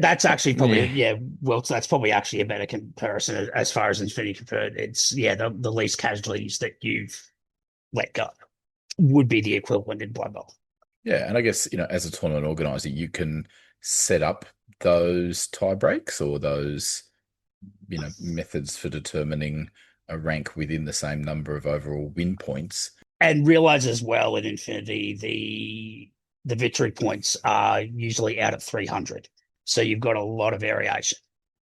That's actually probably well, that's probably actually a better comparison as far as Infinity compared. It's the least casualties that you've let go would be the equivalent in Blood Bowl. Yeah, and I guess as a tournament organizer, you can set up those tie breaks or those methods for determining a rank within the same number of overall win points. And realize as well in Infinity, the victory points are usually out at 300. So you've got a lot of variation.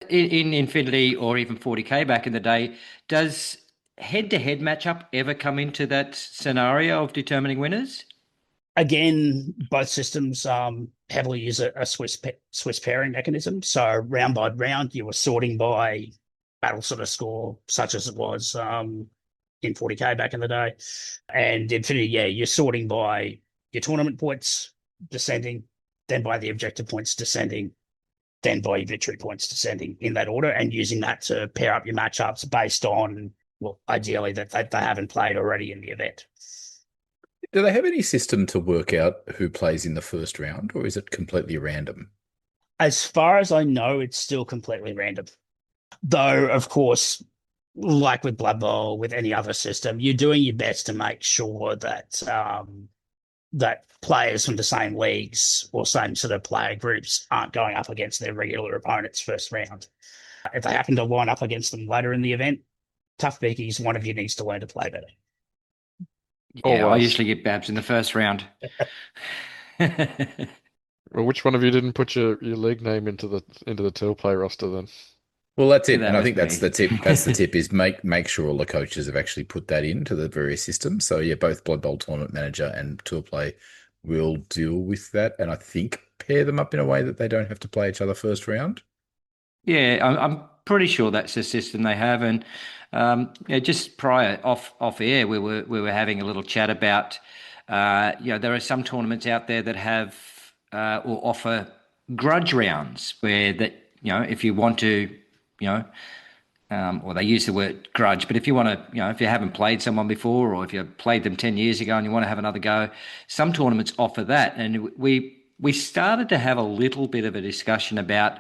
In Infinity or even 40K back in the day, does head-to-head matchup ever come into that scenario of determining winners? Again, both systems heavily use a Swiss pairing mechanism. So round by round, you were sorting by battle sort of score, such as it was in 40K back in the day. And Infinity, you're sorting by your tournament points descending, then by the objective points descending, then by your victory points descending in that order, and using that to pair up your matchups based on, well, ideally that they haven't played already in the event. Do they have any system to work out who plays in the first round, or is it completely random? As far as I know, it's still completely random. Though, of course, like with Blood Bowl, with any other system, you're doing your best to make sure that that players from the same leagues or same sort of player groups aren't going up against their regular opponents first round. If they happen to line up against them later in the event, tough beakies, one of you needs to learn to play better. Yeah, I usually get babs in the first round. Well, which one of you didn't put your league name into the Till play roster then? Well, that's it, That and I was think that's me. the tip. That's the tip: is make sure all the coaches have actually put that into the various systems. So both Blood Bowl Tournament Manager and Tour Play will deal with that, and I think pair them up in a way that they don't have to play each other first round. Yeah, I'm pretty sure that's the system they have. And just prior off air, we were having a little chat about there are some tournaments out there that have or offer grudge rounds where that if you want to or they use the word grudge, but if you want to if you haven't played someone before or if you played them 10 years ago and you want to have another go, some tournaments offer that. And we started to have a little bit of a discussion about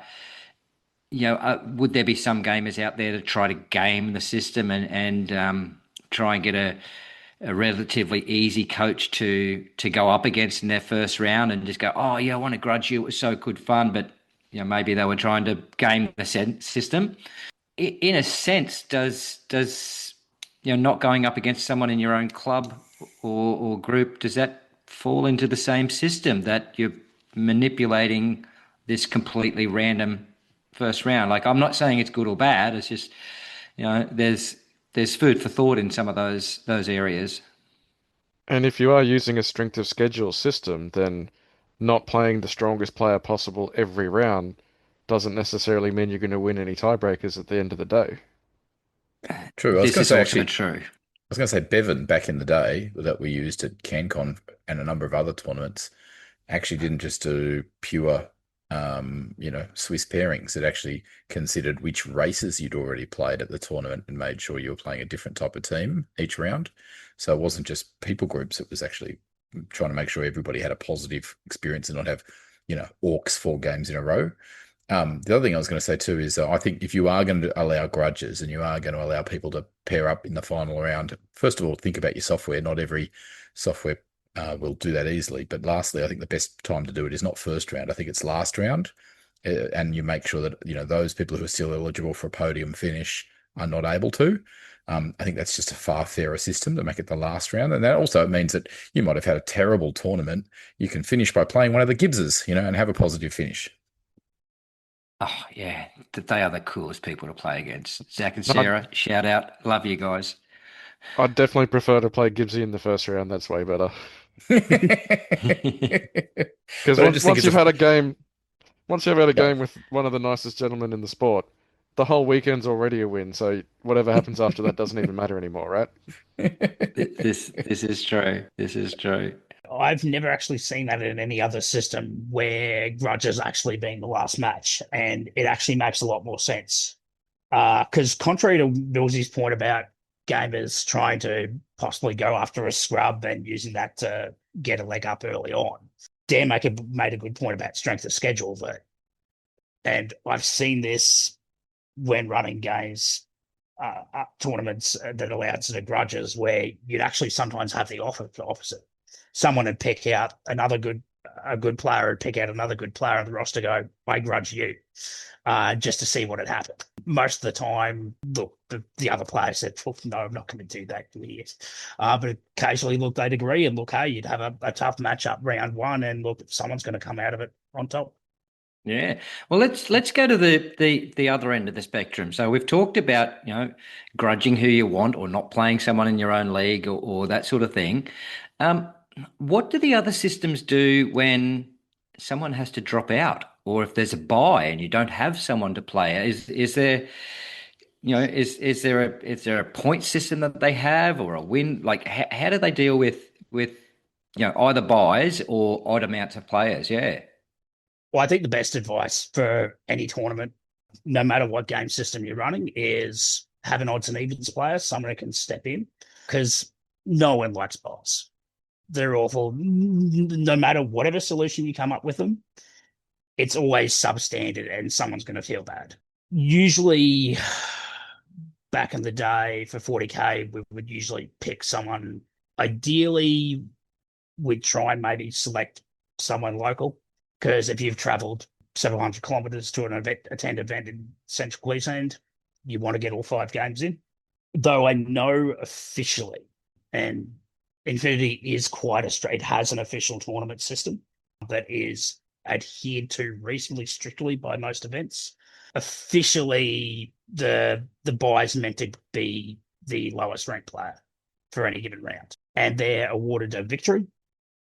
would there be some gamers out there to try to game the system and try and get a relatively easy coach to go up against in their first round and just go, oh yeah, I want to grudge you, it was so good fun, but maybe they were trying to game the system. In a sense, does not going up against someone in your own club or group, does that fall into the same system that you're manipulating this completely random first round? Like, I'm not saying it's good or bad. It's just, there's food for thought in some of those areas. And if you are using a strength of schedule system, then not playing the strongest player possible every round doesn't necessarily mean you're going to win any tiebreakers at the end of the day. True. I was This going is to say also true. I was going to say Bevan back in the day that we used at CanCon and a number of other tournaments actually didn't just do pure Swiss pairings. It actually considered which races you'd already played at the tournament and made sure you were playing a different type of team each round. So it wasn't just people groups. It was actually trying to make sure everybody had a positive experience and not have, orcs 4 games in a row. The other thing I was going to say too is I think if you are going to allow grudges and you are going to allow people to pair up in the final round, first of all, think about your software. Not every software will do that easily. But lastly, I think the best time to do it is not first round. I think it's last round. And you make sure that, those people who are still eligible for a podium finish are not able to. I think that's just a far fairer system to make it the last round. And that also means that you might have had a terrible tournament. You can finish by playing one of the Gibbses, and have a positive finish. Oh, yeah. They are the coolest people to play against. Zach and Sarah, shout out. Love you guys. I'd definitely prefer to play Gibbsy in the first round. That's way better. Because once you've had a game with one of the nicest gentlemen in the sport, the whole weekend's already a win. So whatever happens after that doesn't even matter anymore, right? This is true. This is true. I've never actually seen that in any other system where grudges actually being the last match, and it actually makes a lot more sense. Because contrary to Millsy's point about gamers trying to possibly go after a scrub and using that to get a leg up early on, Dan made a good point about strength of schedule, and I've seen this when running games, tournaments that allowed sort of grudges, where you'd actually sometimes have the opposite. Someone would pick out a good player would pick out another good player on the roster, go, I grudge you, just to see what had happened. Most of the time, look, the other player said, no, I'm not going to do that, idiot. But occasionally, look, they'd agree, and look, hey, you'd have a tough matchup round one, and look, someone's going to come out of it on top. Yeah. Well, let's go to the other end of the spectrum. So we've talked about, grudging who you want or not playing someone in your own league or that sort of thing. What do the other systems do when someone has to drop out, or if there's a bye and you don't have someone to play? Is there, is there a point system that they have, or a win? Like, how do they deal with either buys or odd amounts of players? Yeah. Well, I think the best advice for any tournament, no matter what game system you're running, is have an odds and evens player, someone who can step in, because no one likes buys. They're awful. No matter whatever solution you come up with them, it's always substandard and someone's going to feel bad. Usually, back in the day for 40K, we would usually pick someone. Ideally, we'd try and maybe select someone local, because if you've travelled several hundred kilometres to attend an event in Central Queensland, you want to get all 5 games in. Though I know officially, and Infinity is quite it has an official tournament system that is adhered to reasonably strictly by most events. Officially, the buy is meant to be the lowest ranked player for any given round, and they're awarded a victory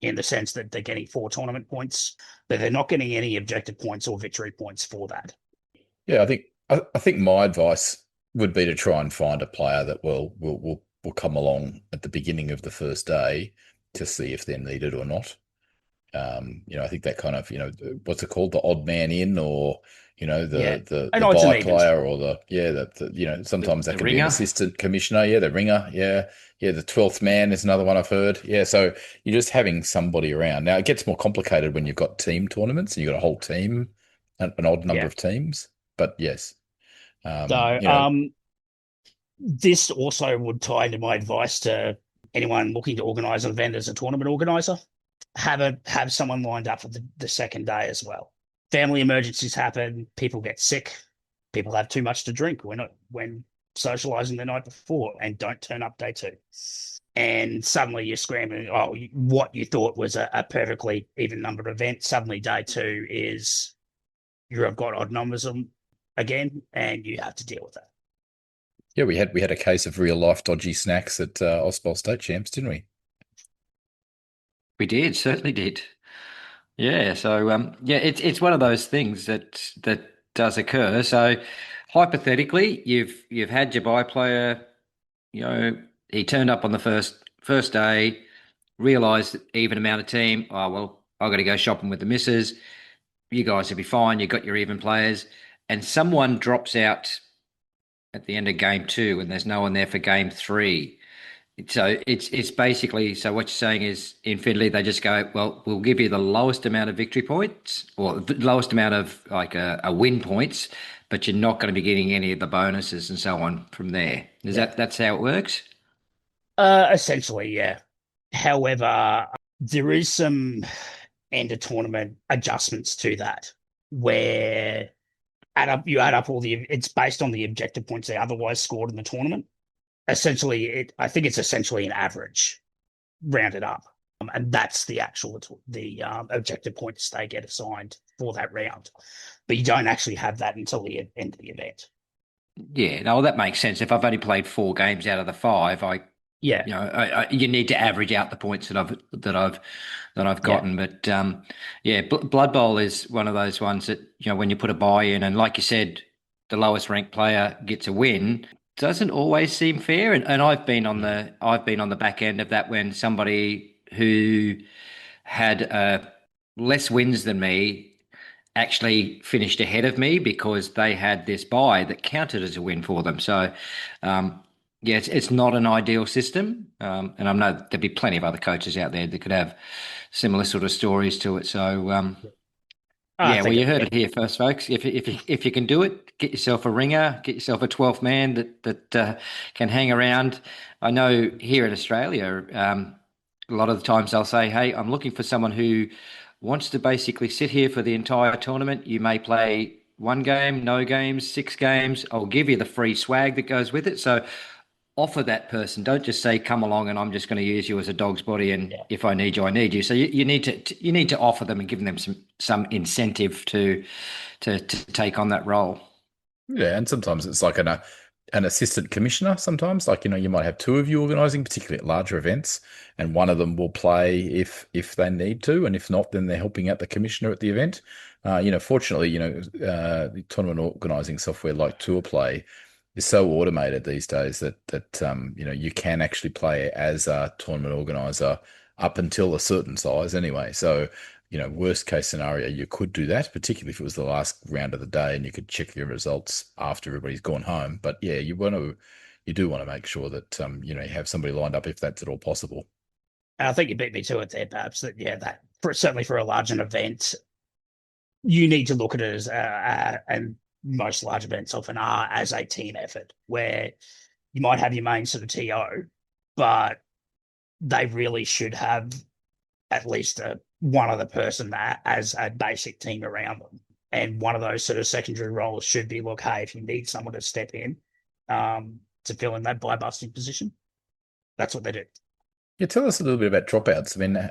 in the sense that they're getting 4 tournament points, but they're not getting any objective points or victory points for that. Yeah, I think my advice would be to try and find a player that will come along at the beginning of the first day to see if they're needed or not. I think that kind of, what's it called? The odd man in, or, the buy player, or sometimes that can be an assistant commissioner. Yeah. The ringer. Yeah. Yeah. The 12th man is another one I've heard. Yeah. So you're just having somebody around. Now it gets more complicated when you've got team tournaments and you've got a whole team, an odd number of teams, but yes. This also would tie into my advice to anyone looking to organise an event as a tournament organiser. Have someone lined up for the second day as well. Family emergencies happen, people get sick, people have too much to drink when socialising the night before and don't turn up day 2. And suddenly you're scrambling, what you thought was a perfectly even numbered event, suddenly day 2 is you've got odd numbers again, and you have to deal with that. Yeah, we had a case of real life dodgy snacks at Ausbol State Champs, didn't we? We did, certainly did. Yeah, so it's one of those things that does occur. So hypothetically, you've had your buy player, he turned up on the first day, realised even amount of team. Oh well, I've got to go shopping with the missus. You guys will be fine. You've got your even players, and someone drops out at the end of game 2, and there's no one there for game 3. So it's basically, so what you're saying is, Infinity, they just go, well, we'll give you the lowest amount of victory points, or the lowest amount of a win points, but you're not going to be getting any of the bonuses and so on from there. That's how it works? Essentially, yeah. However, there is some end of tournament adjustments to that, where you add up it's based on the objective points they otherwise scored in the tournament. Essentially, I think it's essentially an average rounded up. And that's the objective points they get assigned for that round. But you don't actually have that until the end of the event. Yeah, no, that makes sense. If I've only played 4 games out of the 5, you need to average out the points that I've gotten. But Blood Bowl is one of those ones that, when you put a buy in, and like you said, the lowest ranked player gets a win, doesn't always seem fair. And I've been on the back end of that when somebody who had less wins than me actually finished ahead of me because they had this buy that counted as a win for them. So, it's not an ideal system. And I know there'd be plenty of other coaches out there that could have similar sort of stories to it. So, you heard it here first, folks. If you can do it, get yourself a ringer, get yourself a 12th man that can hang around. I know here in Australia, a lot of the times they'll say, "Hey, I'm looking for someone who wants to basically sit here for the entire tournament. You may play 1 game, no games, 6 games. I'll give you the free swag that goes with it." So offer that person. Don't just say, "Come along and I'm just going to use you as a dog's body, and if I need you, I need you." So you need to offer them and give them some incentive to take on that role. Yeah, and sometimes it's like an assistant commissioner. Sometimes, like, you might have 2 of you organising, particularly at larger events, and one of them will play if they need to, and if not, then they're helping out the commissioner at the event. Fortunately, the tournament organising software like Tour Play is so automated these days that you can actually play as a tournament organizer up until a certain size anyway. So, worst case scenario, you could do that, particularly if it was the last round of the day and you could check your results after everybody's gone home. But yeah, you do want to make sure that you have somebody lined up if that's at all possible. I think you beat me to it there, Babs. Certainly for a large event, you need to look at it as and most large events often are as a team effort, where you might have your main sort of TO, but they really should have at least one other person as a basic team around them. And one of those sort of secondary roles should be, look, hey, if you need someone to step in to fill in that buy-busting position, that's what they do. Yeah, tell us a little bit about dropouts. I mean,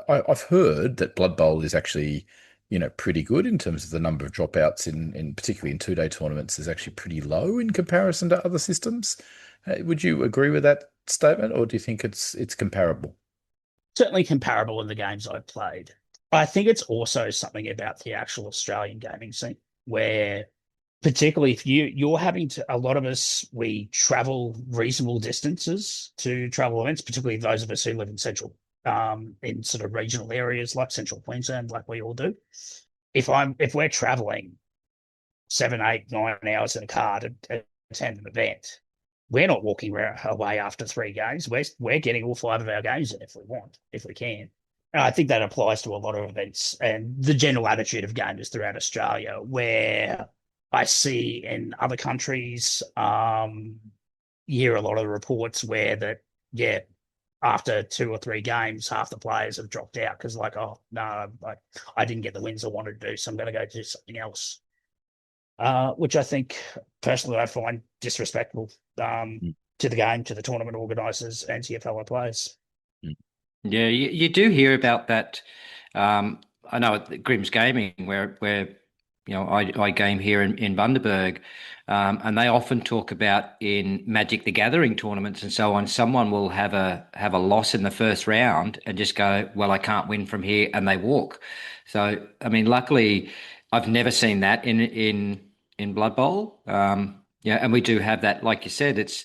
I've heard that Blood Bowl is actually, pretty good in terms of the number of dropouts in particularly in 2-day tournaments is actually pretty low in comparison to other systems. Would you agree with that statement, or do you think it's comparable? Certainly comparable in the games I've played. I think it's also something about the actual Australian gaming scene, where particularly if you're having to, a lot of us, we travel reasonable distances to travel events, particularly those of us who live in in sort of regional areas like Central Queensland, like we all do. If we're traveling 7, 8, 9 hours in a car to attend an event, we're not walking away after 3 games. We're getting all 5 of our games in if we can. And I think that applies to a lot of events and the general attitude of gamers throughout Australia, where I see in other countries, you hear a lot of reports where after 2 or 3 games, half the players have dropped out because, like, oh, no, I didn't get the wins I wanted to do, so I'm going to go do something else. Which I think, personally, I find disrespectful to the game, to the tournament organisers, and to your fellow players. Yeah, you do hear about that. I know at Grimm's Gaming, where I game here in Bundaberg, and they often talk about in Magic the Gathering tournaments and so on, someone will have a loss in the first round and just go, well, I can't win from here, and they walk. So, I mean, luckily, I've never seen that in Blood Bowl. And we do have that, like you said, it's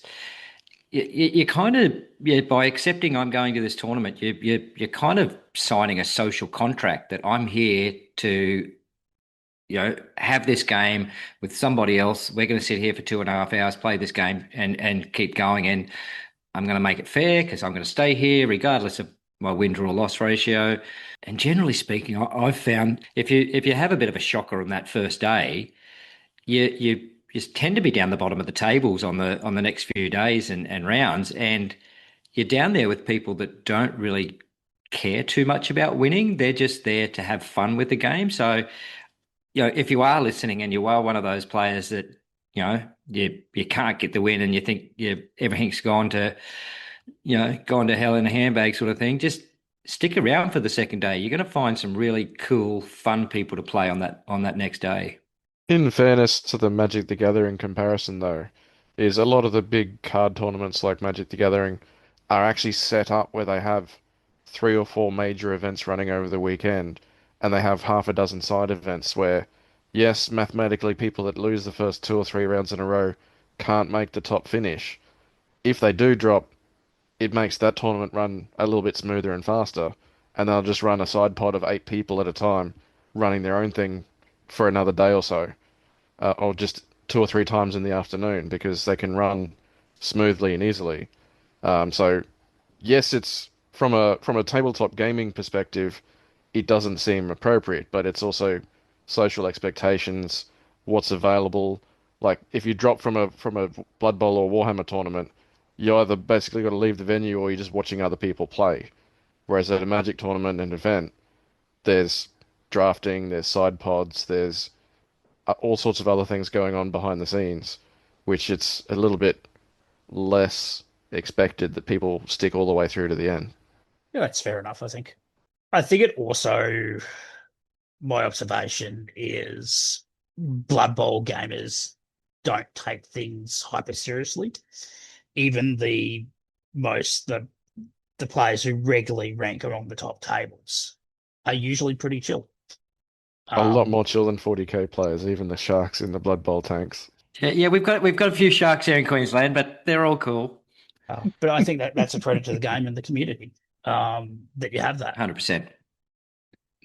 you kind of, by accepting I'm going to this tournament, you're kind of signing a social contract that I'm here to have this game with somebody else. We're going to sit here for 2.5 hours, play this game, and keep going. And I'm going to make it fair because I'm going to stay here regardless of my win draw loss ratio. And generally speaking, I've found if you have a bit of a shocker on that first day, you tend to be down the bottom of the tables on the next few days and rounds, and you're down there with people that don't really care too much about winning. They're just there to have fun with the game. So if you are listening and you are one of those players that, you can't get the win and you think everything's gone to hell in a handbag sort of thing, just stick around for the second day. You're going to find some really cool, fun people to play on that next day. In fairness to the Magic the Gathering comparison, though, is a lot of the big card tournaments like Magic the Gathering are actually set up where they have 3 or 4 major events running over the weekend, and they have half a dozen side events where, yes, mathematically, people that lose the first 2 or 3 rounds in a row can't make the top finish. If they do drop, it makes that tournament run a little bit smoother and faster, and they'll just run a side pod of 8 people at a time, running their own thing for another day or so, or just 2 or 3 times in the afternoon because they can run smoothly and easily. So yes, it's from a tabletop gaming perspective, it doesn't seem appropriate, but it's also social expectations, what's available. Like if you drop from a Blood Bowl or Warhammer tournament, you either basically got to leave the venue or you're just watching other people play. Whereas at a Magic tournament and event, there's drafting, there's side pods, there's all sorts of other things going on behind the scenes, which it's a little bit less expected that people stick all the way through to the end. Yeah, that's fair enough, I think. I think it also, my observation is Blood Bowl gamers don't take things hyper seriously. Even the players who regularly rank along the top tables are usually pretty chill. A lot more chill than 40k players, even the Sharks in the Blood Bowl tanks. Yeah, we've got a few Sharks here in Queensland, but they're all cool. But I think that's a credit to the game and the community, that you have that. 100%.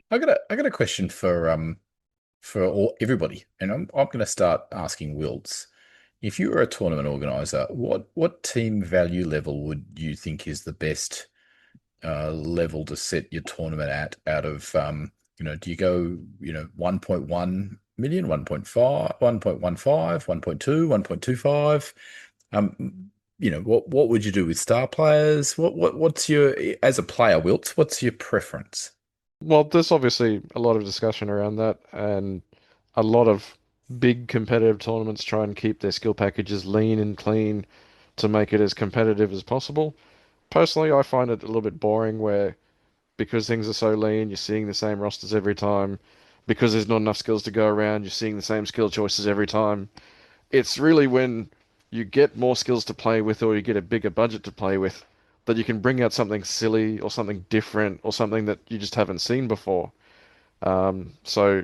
I got a question for everybody, and I'm going to start asking Wilts. If you were a tournament organizer, what team value level would you think is the best level to set your tournament at? Out of do you go 1.1 million, 1.5, 1.15, 1.2, 1.25? What would you do with star players? What's your, as a player, Wilts, what's your preference? Well, there's obviously a lot of discussion around that, and a lot of big competitive tournaments try and keep their skill packages lean and clean to make it as competitive as possible. Personally, I find it a little bit boring where, because things are so lean, you're seeing the same rosters every time. Because there's not enough skills to go around, you're seeing the same skill choices every time. It's really when you get more skills to play with or you get a bigger budget to play with that you can bring out something silly or something different or something that you just haven't seen before. So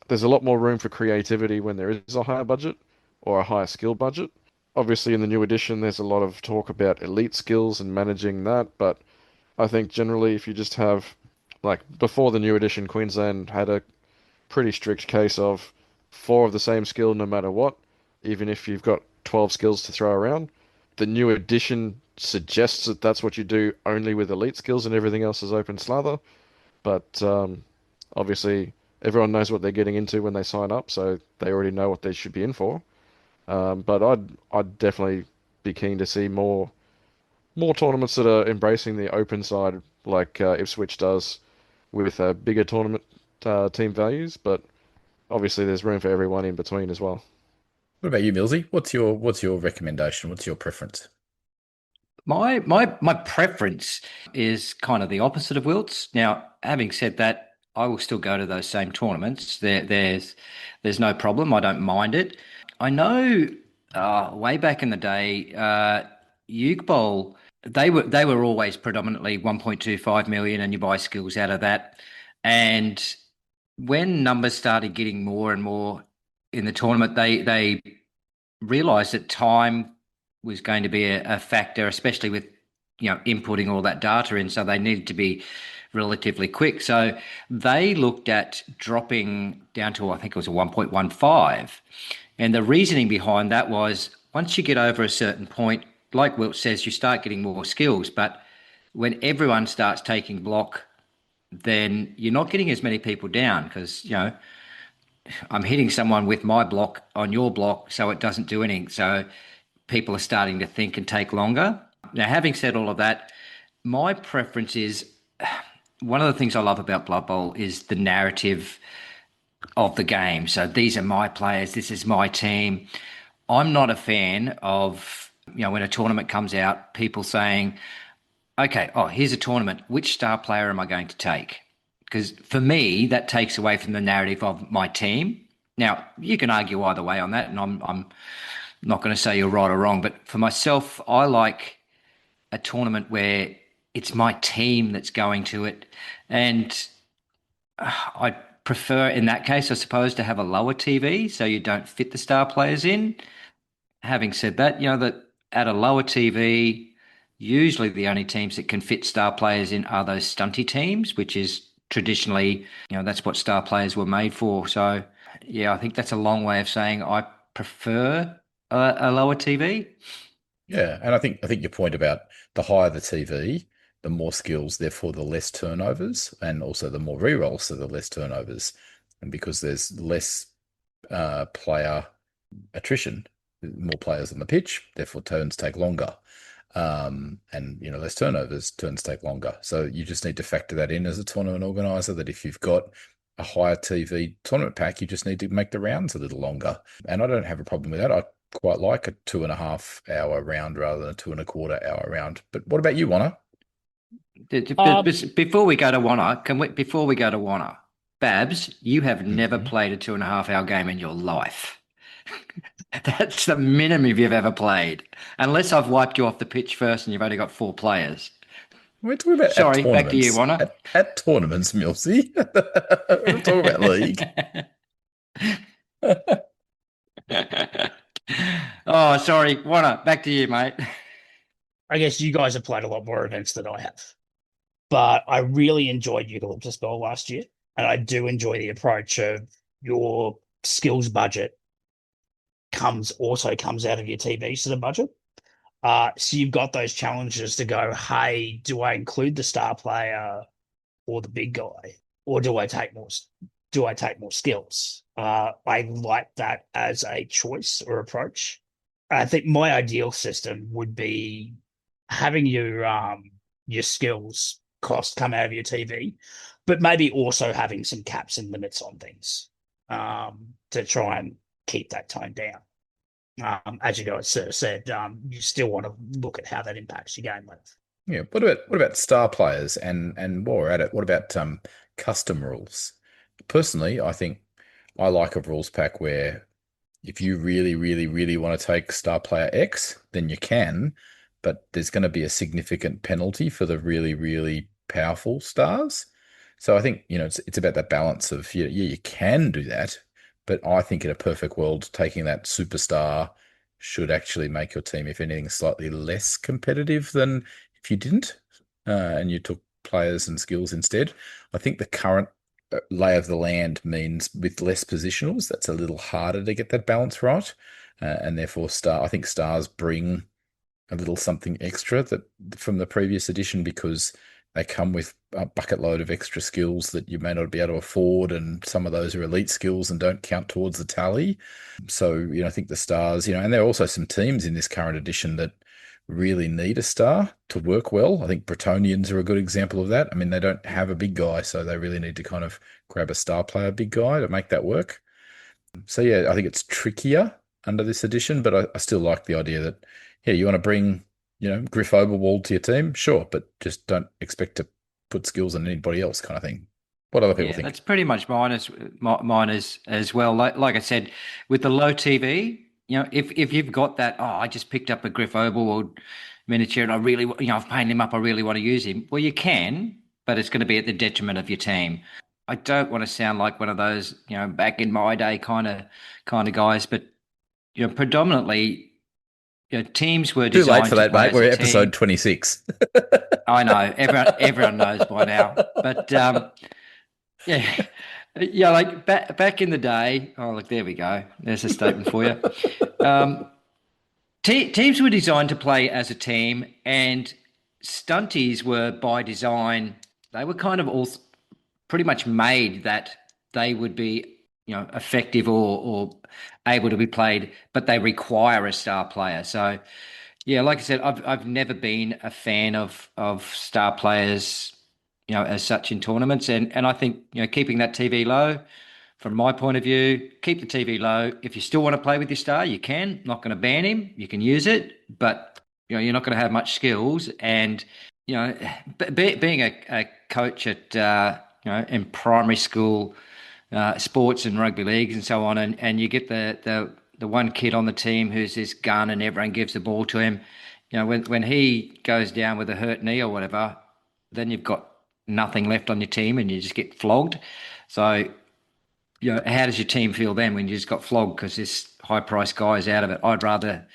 there's a lot more room for creativity when there is a higher budget or a higher skill budget. Obviously, in the new edition, there's a lot of talk about elite skills and managing that, but I think generally if you just have, like before the new edition, Queensland had a pretty strict case of 4 of the same skill no matter what, even if you've got 12 skills to throw around. The new edition suggests that that's what you do only with elite skills and everything else is open slather. But obviously everyone knows what they're getting into when they sign up, so they already know what they should be in for. But I'd definitely be keen to see more tournaments that are embracing the open side, like Ipswich does, with bigger tournament team values. But obviously, there's room for everyone in between as well. What about you, Millsy? What's your recommendation? What's your preference? My preference is kind of the opposite of Wilt's. Now, having said that, I will still go to those same tournaments. There's no problem. I don't mind it. I know way back in the day, Uke Bowl, they were always predominantly 1.25 million, and you buy skills out of that. And when numbers started getting more and more in the tournament, they realised that time was going to be a factor, especially with inputting all that data in. So they needed to be relatively quick. So they looked at dropping down to, I think it was a 1.15. And the reasoning behind that was once you get over a certain point, like Wilt says, you start getting more skills. But when everyone starts taking block, then you're not getting as many people down because, I'm hitting someone with my block on your block, so it doesn't do anything. So people are starting to think and take longer. Now, having said all of that, my preference is, one of the things I love about Blood Bowl is the narrative of the game. So these are my players. This is my team. I'm not a fan of, when a tournament comes out, people saying, okay, here's a tournament. Which star player am I going to take? Because for me, that takes away from the narrative of my team. Now, you can argue either way on that, and I'm not going to say you're right or wrong, but for myself, I like a tournament where it's my team that's going to it. And I prefer, in that case, I suppose, to have a lower TV so you don't fit the star players in. Having said that, that at a lower TV, usually the only teams that can fit star players in are those stunty teams, which is traditionally, that's what star players were made for. So, yeah, I think that's a long way of saying I prefer a lower TV. Yeah, and I think your point about the higher the TV, the more skills, therefore the less turnovers, and also the more rerolls, so the less turnovers, and because there's less player attrition, more players on the pitch, therefore turns take longer, and less turnovers, turns take longer. So you just need to factor that in as a tournament organizer. That if you've got a higher TV tournament pack, you just need to make the rounds a little longer. And I don't have a problem with that. I quite like a 2.5 hour round rather than a 2.25 hour round. But what about you, Wonna? Before we go to Wonna, Babs, you have never played a 2.5 hour game in your life. That's the minimum you've ever played, unless I've wiped you off the pitch first and you've only got 4 players. We're talking about Sorry, back to you, Wonna. At tournaments, Milsey. We're not talking about league. Oh, sorry, Wonna, back to you, mate. I guess you guys have played a lot more events than I have. But I really enjoyed Eucalyptus Ball last year. And I do enjoy the approach of your skills budget comes out of your TV sort of budget. So you've got those challenges to go, hey, do I include the star player or the big guy? Or do I take more skills? I like that as a choice or approach. I think my ideal system would be having your skills cost come out of your TV, but maybe also having some caps and limits on things to try and keep that tone down. As you guys sort of said, you still want to look at how that impacts your game length. Yeah. What about star players? And while we're at it, what about custom rules? Personally, I think I like a rules pack where if you really, really, really want to take star player X, then you can, but there's going to be a significant penalty for the really, really powerful stars. So I think, it's about that balance of, you can do that, but I think in a perfect world, taking that superstar should actually make your team, if anything, slightly less competitive than if you didn't, and you took players and skills instead. I think the current lay of the land means with less positionals, that's a little harder to get that balance right. And therefore I think stars bring a little something extra that from the previous edition, because they come with a bucket load of extra skills that you may not be able to afford. And some of those are elite skills and don't count towards the tally. So, I think the stars, and there are also some teams in this current edition that really need a star to work well. I think Bretonians are a good example of that. I mean, they don't have a big guy, so they really need to kind of grab a star player big guy to make that work. So yeah, I think it's trickier under this edition, but I still like the idea that, you want to bring, Griff Overwald to your team, sure, but just don't expect to put skills on anybody else kind of thing. What other people think? That's pretty much mine as well. Like I said, with the low TV, if you've got that, I just picked up a Griff Overwald miniature and I really, I've painted him up, I really want to use him. Well, you can, but it's going to be at the detriment of your team. I don't want to sound like one of those, back in my day kind of guys, but predominantly, teams were designed. Too late for that, mate. We're episode 26. I know everyone knows by now, but like back in the day. Oh, look, there we go. There's a statement for you. Teams were designed to play as a team, and stunties were by design. They were kind of all pretty much made that they would be, effective or able to be played, but they require a star player. So, yeah, like I said, I've never been a fan of star players, as such in tournaments, and I think keeping that TV low from my point of view, keep the TV low. If you still want to play with your star, you can. Not going to ban him. You can use it, but you're not going to have much skills. And being a coach at in primary school sports and rugby leagues and so on, and you get the one kid on the team who's this gun and everyone gives the ball to him. When he goes down with a hurt knee or whatever, then you've got nothing left on your team and you just get flogged. So, how does your team feel then when you just got flogged because this high-priced guy is out of it? I'd rather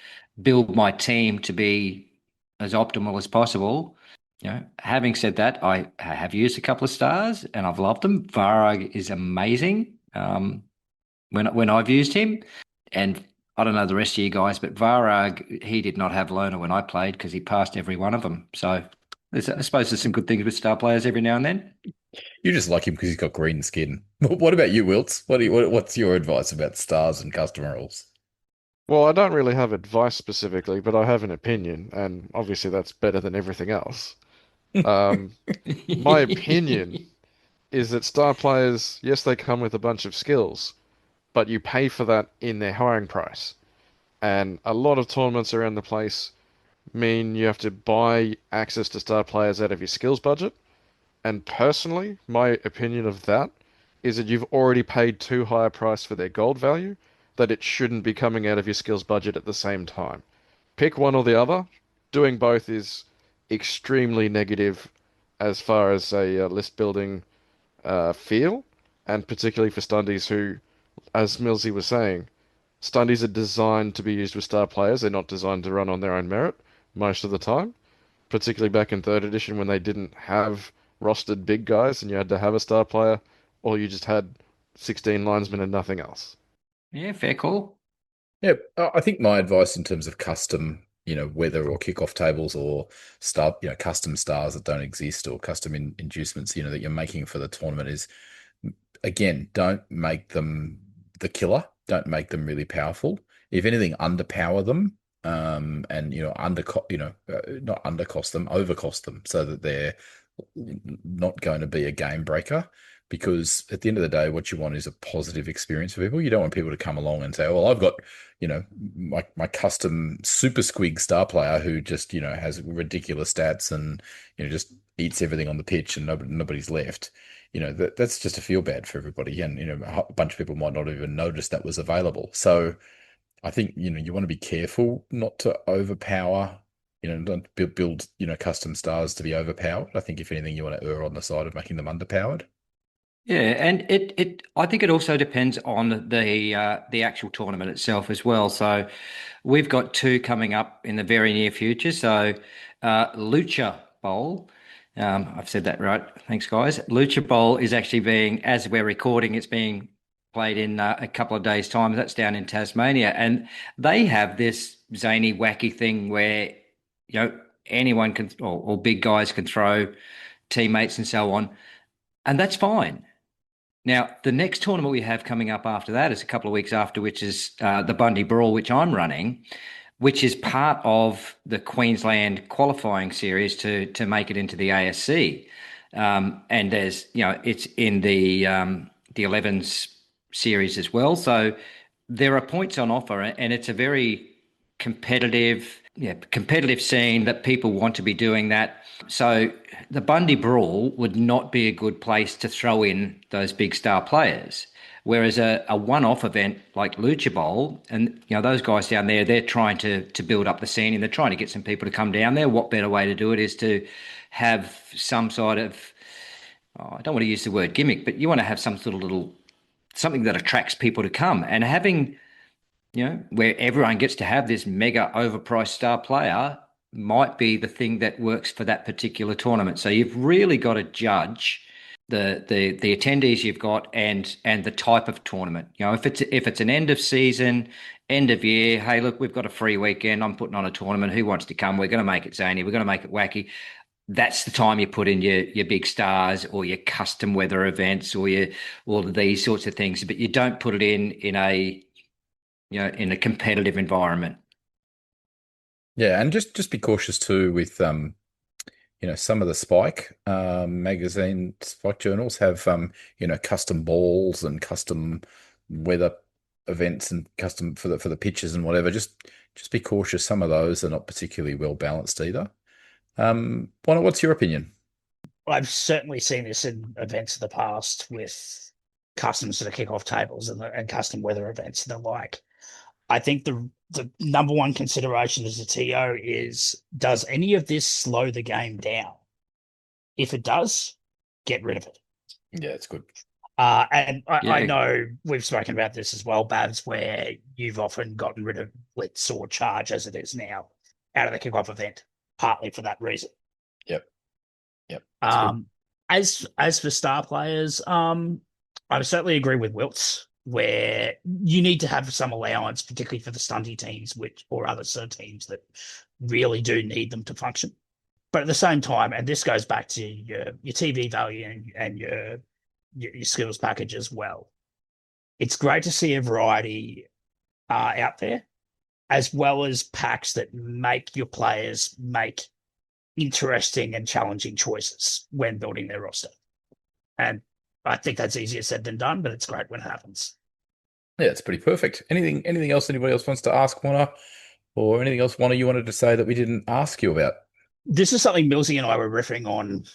build my team to be as optimal as possible. Having said that, I have used a couple of stars and I've loved them. Varag is amazing when I've used him. And I don't know the rest of you guys, but Varag, he did not have Lona when I played because he passed every one of them. So I suppose there's some good things with star players every now and then. You just like him because he's got green skin. What about you, Wilts? What's your advice about stars and custom rules? Well, I don't really have advice specifically, but I have an opinion, and obviously that's better than everything else. My opinion is that star players, yes, they come with a bunch of skills, but you pay for that in their hiring price. And a lot of tournaments around the place mean you have to buy access to star players out of your skills budget. And personally, my opinion of that is that you've already paid too high a price for their gold value, that it shouldn't be coming out of your skills budget at the same time. Pick one or the other. Doing both is extremely negative as far as a list building feel, and particularly for stundies who, as Millsy was saying, stundies are designed to be used with star players. They're not designed to run on their own merit most of the time, particularly back in 3rd edition when they didn't have rostered big guys and you had to have a star player, or you just had 16 linesmen and nothing else. Yeah, fair call. Yeah, I think my advice in terms of custom, weather or kickoff tables or star, custom stars that don't exist or custom inducements, that you're making for the tournament is, again, don't make them the killer. Don't make them really powerful. If anything, underpower them, and not undercost them, overcost them, so that they're not going to be a game breaker. Because at the end of the day, what you want is a positive experience for people. You don't want people to come along and say, well, I've got, my custom super squig star player who just, has ridiculous stats and, just eats everything on the pitch and nobody's left. That's just a feel bad for everybody. And, a bunch of people might not even notice that was available. So I think, you want to be careful not to overpower, don't build, custom stars to be overpowered. I think if anything, you want to err on the side of making them underpowered. Yeah, and I think it also depends on the actual tournament itself as well. So we've got 2 coming up in the very near future. So Lucha Bowl, I've said that right. Thanks, guys. Lucha Bowl is actually being, as we're recording, it's being played in a couple of days' time. That's down in Tasmania, and they have this zany, wacky thing where anyone can, or big guys can throw teammates and so on, and that's fine. Now, the next tournament we have coming up after that is a couple of weeks after, which is the Bundy Brawl, which I'm running, which is part of the Queensland qualifying series to make it into the ASC. And there's, it's in the 11s series as well. So there are points on offer, and it's a very competitive scene that people want to be doing that. So the Bundy Brawl would not be a good place to throw in those big star players. Whereas a one-off event like Lucha Bowl, and those guys down there, they're trying to build up the scene and they're trying to get some people to come down there. What better way to do it is to have some sort of, I don't want to use the word gimmick, but you want to have some sort of something that attracts people to come. And having, where everyone gets to have this mega overpriced star player might be the thing that works for that particular tournament. So you've really got to judge the attendees you've got and the type of tournament. If it's an end of season, end of year, hey, look, we've got a free weekend, I'm putting on a tournament, who wants to come? We're going to make it zany, we're going to make it wacky. That's the time you put in your big stars or your custom weather events or all of these sorts of things, but you don't put it in a competitive environment. Yeah, and just be cautious too with some of the Spike magazine, Spike journals have custom balls and custom weather events and custom for the pitches and whatever. Just be cautious. Some of those are not particularly well balanced either. Wonna, what's your opinion? I've certainly seen this in events in the past with custom sort of kick-off tables and custom weather events and the like. I think the number one consideration as a TO is, does any of this slow the game down? If it does, get rid of it. Yeah, it's good. And I know we've spoken about this as well, Babs, where you've often gotten rid of blitz or charge as it is now out of the kickoff event, partly for that reason. Yep. As for star players, I certainly agree with Wilts, where you need to have some allowance, particularly for the stunty teams, or other sort of teams that really do need them to function. But at the same time, and this goes back to your TV value and your skills package as well, it's great to see a variety out there, as well as packs that make your players make interesting and challenging choices when building their roster. And I think that's easier said than done, but it's great when it happens. Yeah, it's pretty perfect. Anything else anybody else wants to ask, Wonna? Or anything else, Wonna, you wanted to say that we didn't ask you about? This is something Millsy and I were riffing on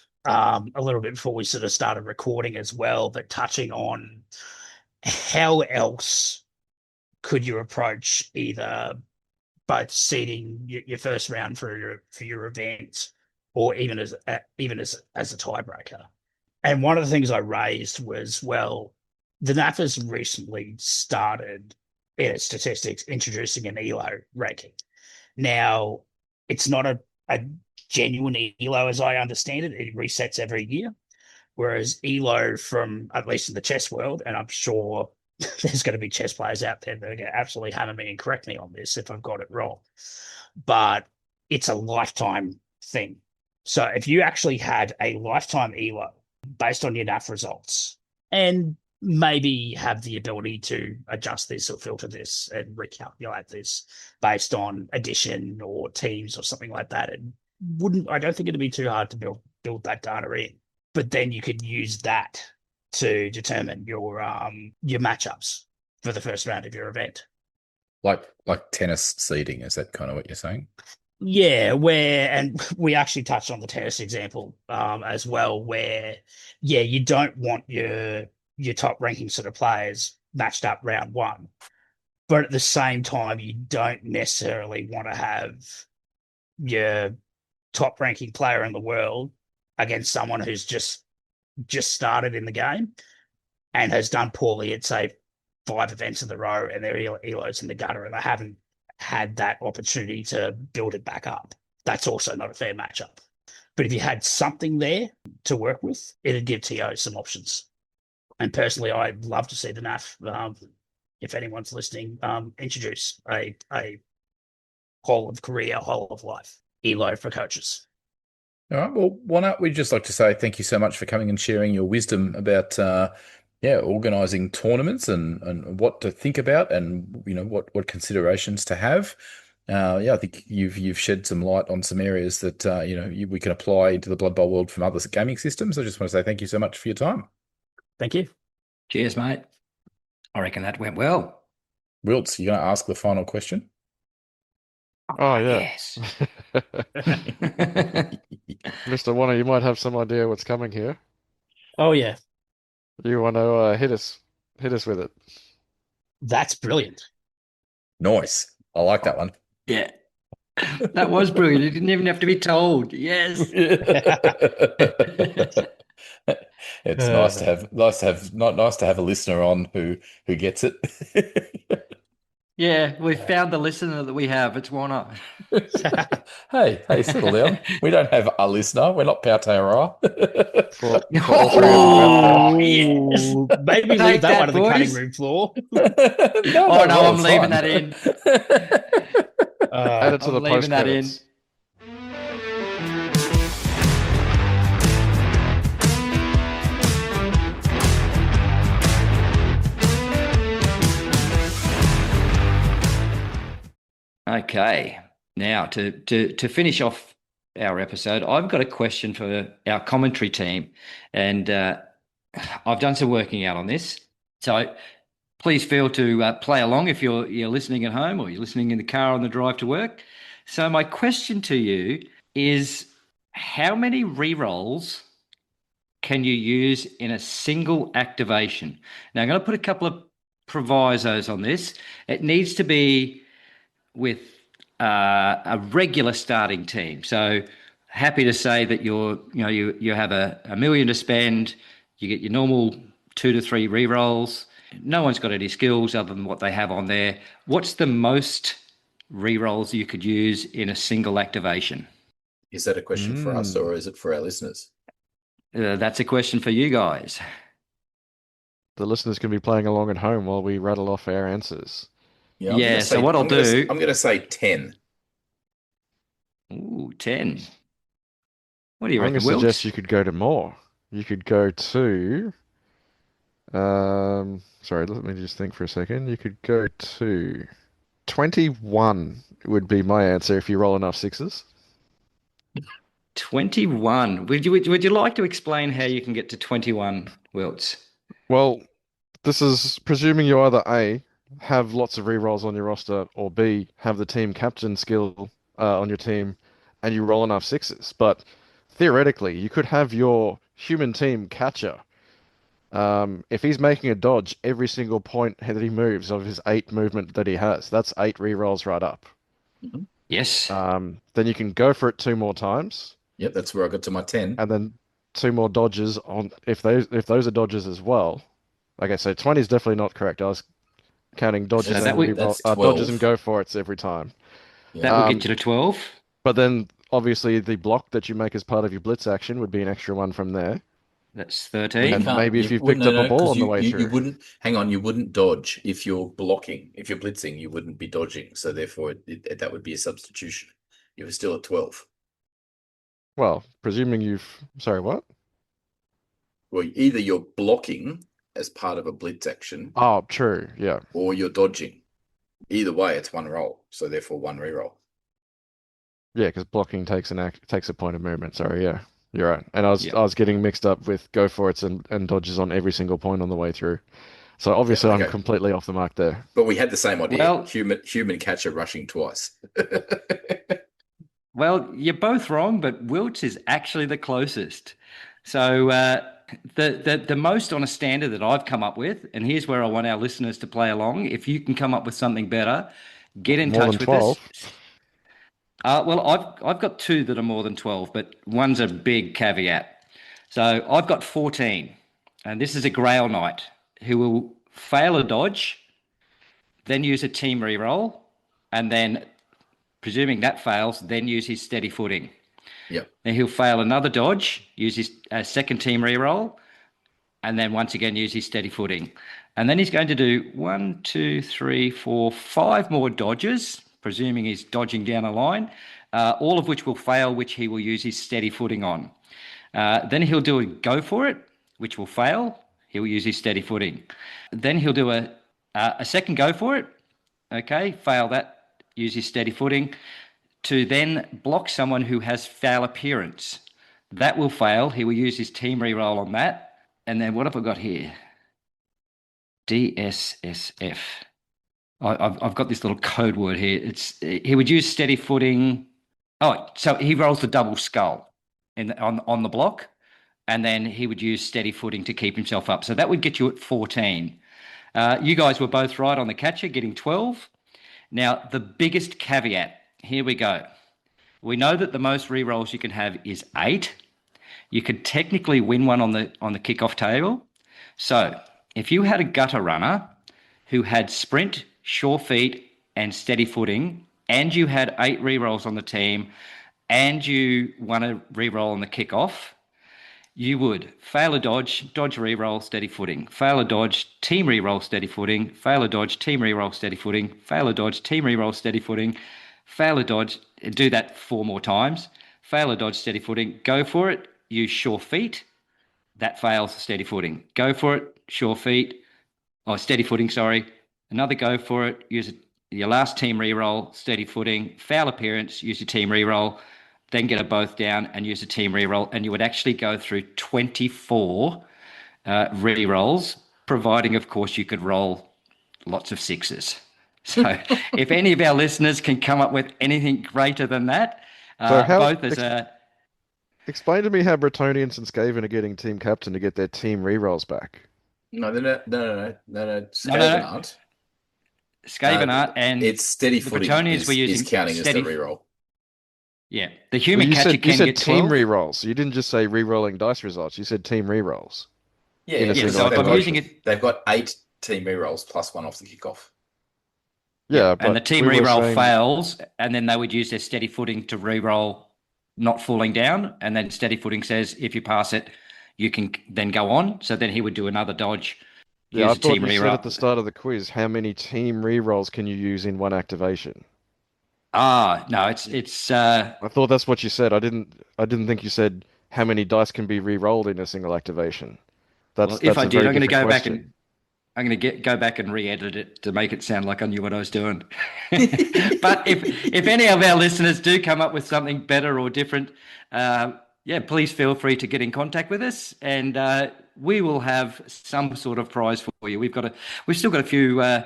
a little bit before we sort of started recording as well, but touching on how else could you approach either both seeding your first round for your event, or even as a tiebreaker. And one of the things I raised was, well, the NAF has recently started in its statistics introducing an ELO ranking. Now, it's not a genuine ELO as I understand it. It resets every year, whereas ELO, from at least in the chess world, and I'm sure there's going to be chess players out there that are going to absolutely hammer me and correct me on this if I've got it wrong, but it's a lifetime thing. So if you actually had a lifetime ELO based on your NAF results, and maybe have the ability to adjust this or filter this and recalculate this based on addition or teams or something like that, I don't think it'd be too hard to build that data in. But then you could use that to determine your matchups for the first round of your event. Like tennis seeding, is that kind of what you're saying? Yeah, and we actually touched on the tennis example as well, where you don't want your top ranking sort of players matched up round one, but at the same time you don't necessarily want to have your top ranking player in the world against someone who's just started in the game and has done poorly at, say, 5 events in the row, and their ELO's in the gutter and they haven't had that opportunity to build it back up. That's also not a fair matchup. But if you had something there to work with, it'd give TO some options. And personally, I'd love to see the NAF, if anyone's listening, introduce a whole of career, whole of life ELO for coaches. All right. Well, Wonna, we'd just like to say thank you so much for coming and sharing your wisdom about organising tournaments and what to think about, and what considerations to have. I think you've shed some light on some areas that we can apply into the Blood Bowl world from other gaming systems. I just want to say thank you so much for your time. Thank you. Cheers, mate. I reckon that went well. Wilts, you going to ask the final question? Oh, yeah. Yes. Mr. Wonna, you might have some idea what's coming here. Oh, yeah. You want to hit us with it. That's brilliant. Nice. I like that one. Yeah. That was brilliant. You didn't even have to be told. Yes. It's nice to have a listener on who gets it. Yeah, we've found the listener that we have. It's Wonna. Hey, settle down. We don't have a listener. We're not Pautera. Oh, yes. Maybe leave that one on the cutting boys. room floor. No, I'm leaving fine. that in. Add it to I'm the leaving post that in. credits. Okay, now to finish off our episode, I've got a question for our commentary team, and I've done some working out on this. So please feel to play along if you're listening at home or you're listening in the car on the drive to work. So my question to you is, how many rerolls can you use in a single activation? Now, I'm going to put a couple of provisos on this. It needs to be with a regular starting team. So happy to say that you have a million to spend. You get your normal 2 to 3 rerolls. No one's got any skills other than what they have on there. What's the most rerolls you could use in a single activation? Is that a question for us or is it for our listeners? That's a question for you guys. The listeners can be playing along at home while we rattle off our answers. Yeah, so what I'll do... I'm going to say 10. Ooh, 10. What do you I'm reckon, going to Wilts? suggest you could go to more. You could go to... sorry, let me just think for a second. You could go to 21 would be my answer if you roll enough sixes. 21. Would you like to explain how you can get to 21, Wilts? Well, this is presuming you either A, have lots of rerolls on your roster, or B, have the team captain skill on your team and you roll enough sixes. But theoretically, you could have your human team catcher. If he's making a dodge every single point that he moves of his 8 movement that he has, that's 8 rerolls right up. Mm-hmm. Yes. Then you can go for it 2 more times. Yep, that's where I got to my 10. And then 2 more dodges on if those are dodges as well. Okay, so 20 is definitely not correct. I was counting dodges So and dodges and go for it's every time. Yeah. That will get you to 12. But then obviously the block that you make as part of your blitz action would be an extra 1 from there. That's 13. And maybe if you've picked up a ball on the way through. You wouldn't dodge if you're blocking. If you're blitzing, you wouldn't be dodging. So therefore, that would be a substitution. You were still at 12. Well, presuming sorry, what? Well, either you're blocking as part of a blitz action. Oh, true. Yeah. Or you're dodging. Either way, it's 1 roll. So therefore, 1 reroll. Yeah, because blocking takes a point of movement. Sorry, yeah. You're right. And I was getting mixed up with go for it's and dodges on every single point on the way through. So obviously I'm completely off the mark there. But we had the same idea. Well, human catcher rushing twice. Well, you're both wrong, but Wilts is actually the closest. So the most on a standard that I've come up with, and here's where I want our listeners to play along. If you can come up with something better, get in touch with 12. us. Well, I've got 2 that are more than 12, but one's a big caveat. So I've got 14, and this is a Grail Knight who will fail a dodge, then use a team reroll, and then, presuming that fails, then use his steady footing. Yep. Then he'll fail another dodge, use his second team reroll, and then once again use his steady footing. And then he's going to do 1, 2, 3, 4, 5 more dodges, presuming he's dodging down a line, all of which will fail, which he will use his steady footing on. Then he'll do a go for it, which will fail. He'll use his steady footing. Then he'll do a second go for it. Okay, fail that, use his steady footing, to then block someone who has foul appearance. That will fail. He will use his team reroll on that. And then what have I got here? DSSF. I've got this little code word here. He would use steady footing. Oh, so he rolls the double skull on the block, and then he would use steady footing to keep himself up. So that would get you at 14. You guys were both right on the catcher, getting 12. Now, the biggest caveat, here we go. We know that the most rerolls you can have is 8. You could technically win one on the kickoff table. So if you had a gutter runner who had sprint, sure feet, and steady footing, and you had 8 rerolls on the team, and you won a reroll on the kickoff, you would fail a dodge, dodge reroll, steady footing, fail a dodge, team reroll, steady footing, fail a dodge, team reroll, steady footing, fail a dodge, team reroll, steady footing, fail a dodge, do that 4 more times, fail a dodge, steady footing, go for it, use sure feet, that fails, steady footing, go for it, sure feet, steady footing, sorry, another go for it, use your last team reroll, steady footing, foul appearance, use your team reroll, then get a both down and use a team reroll, and you would actually go through 24 rerolls, providing, of course, you could roll lots of sixes. So if any of our listeners can come up with anything greater than that, both as a... Explain to me how Bretonnians and Skaven are getting team captain to get their team rerolls back. No. Skaven aren't. Skaven aren't, and it's steady the footing Bretonnians were using is counting steady, as the reroll. Yeah, the human catcher can you said get team 12. rerolls. You didn't just say rerolling dice results. You said team rerolls. Yeah, so if I'm using it, they've got 8 team rerolls plus 1 off the kickoff. Yeah, but and the team reroll fails, and then they would use their steady footing to reroll, not falling down, and then steady footing says if you pass it, you can then go on. So then he would do another dodge. Yeah, I thought you said at the start of the quiz, how many team rerolls can you use in one activation? No, it's. I thought that's what you said. I didn't think you said how many dice can be re-rolled in a single activation. If I did, I'm going to go back and go back and re-edit it to make it sound like I knew what I was doing. But if any of our listeners do come up with something better or different, please feel free to get in contact with us, and we will have some sort of prize for you. We've still got a few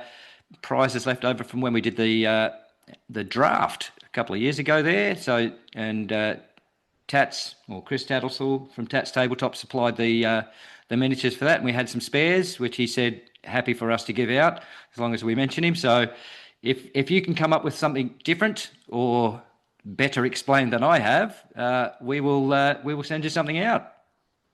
prizes left over from when we did the draft a couple of years ago there. So, and Chris Tattlesall from Tats Tabletop supplied the miniatures for that, and we had some spares, which he said happy for us to give out as long as we mention him. So if you can come up with something different or better explained than I have, we will send you something out.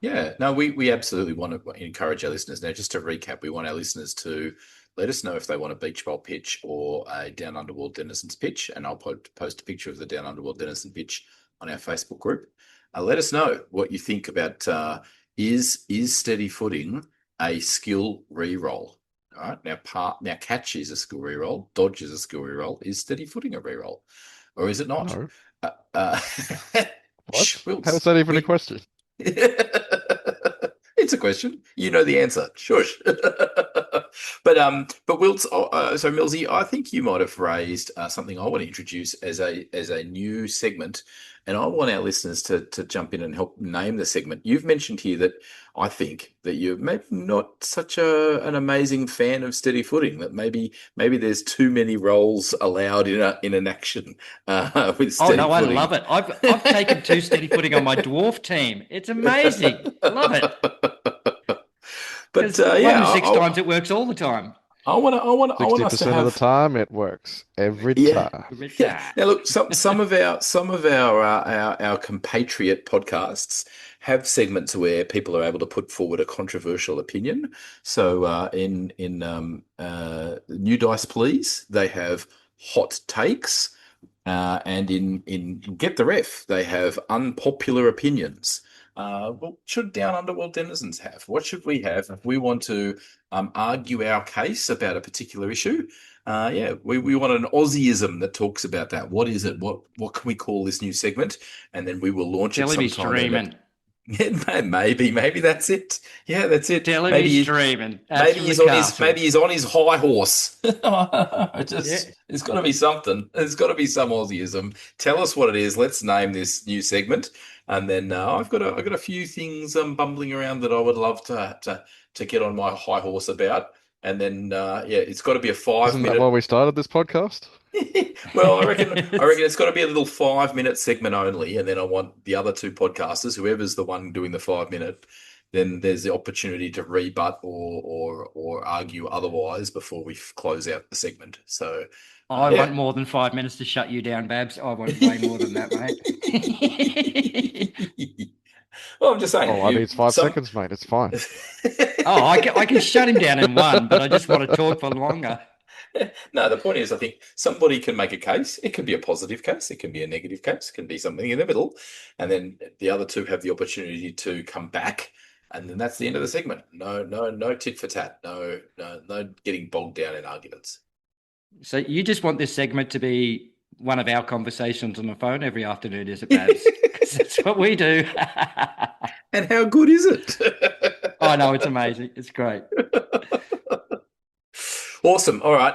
Yeah, no, we absolutely want to encourage our listeners. Now, just to recap, we want our listeners to let us know if they want a beach bowl pitch or a Down Under World Denizens pitch, and I'll post a picture of the Down Under World Denizen pitch on our Facebook group. Let us know what you think about is steady footing a skill re-roll. All right, now catch is a skill re-roll, dodge is a skill re-roll. Is steady footing a re-roll, or is it not? No. What? How is that even a question? It's a question. You know the answer. Shush. But Wilt, so Millsy, I think you might have raised something I want to introduce as a new segment, and I want our listeners to jump in and help name the segment. You've mentioned here that I think that you're maybe not such an amazing fan of steady footing. That maybe there's too many rolls allowed in an action with steady footing. I love it. I've taken 2 steady footing on my dwarf team. It's amazing. Love it. But 6 times it works all the time. I want us to 60% have of the time it works every time. Yeah. Now look, some of our compatriot podcasts have segments where people are able to put forward a controversial opinion. So in New Dice Please, they have hot takes, and in Get the Ref, they have unpopular opinions. What should Down Under World Denizens have? What should we have if we want to argue our case about a particular issue? We want an Aussieism that talks about that. What is it? What can we call this new segment? And then we will launch it sometime. Streaming. Maybe that's it. Yeah, that's it. Maybe streaming. Maybe he's on his high horse. It's got to be something. There's got to be some Aussieism. Tell us what it is. Let's name this new segment. And then I've got a few things bumbling around that I would love to get on my high horse about. And then it's got to be a 5-minute. Isn't that why we started this podcast? Well, I reckon it's got to be a little 5-minute segment only, and then I want the other 2 podcasters, whoever's the one doing the 5-minute, then there's the opportunity to rebut or argue otherwise before we close out the segment. So I want more than 5 minutes to shut you down, Babs. I want way more than that, mate. Well, I'm just saying. I need 5 seconds, mate. It's fine. I can shut him down in 1, but I just want to talk for longer. No, the point is, I think somebody can make a case. It can be a positive case. It can be a negative case. It can be something in the middle. And then the other 2 have the opportunity to come back. And then that's the end of the segment. No tit for tat. No getting bogged down in arguments. So you just want this segment to be one of our conversations on the phone every afternoon, is it, Babs? Because that's what we do. And how good is it? I know, it's amazing. It's great. Awesome. All right.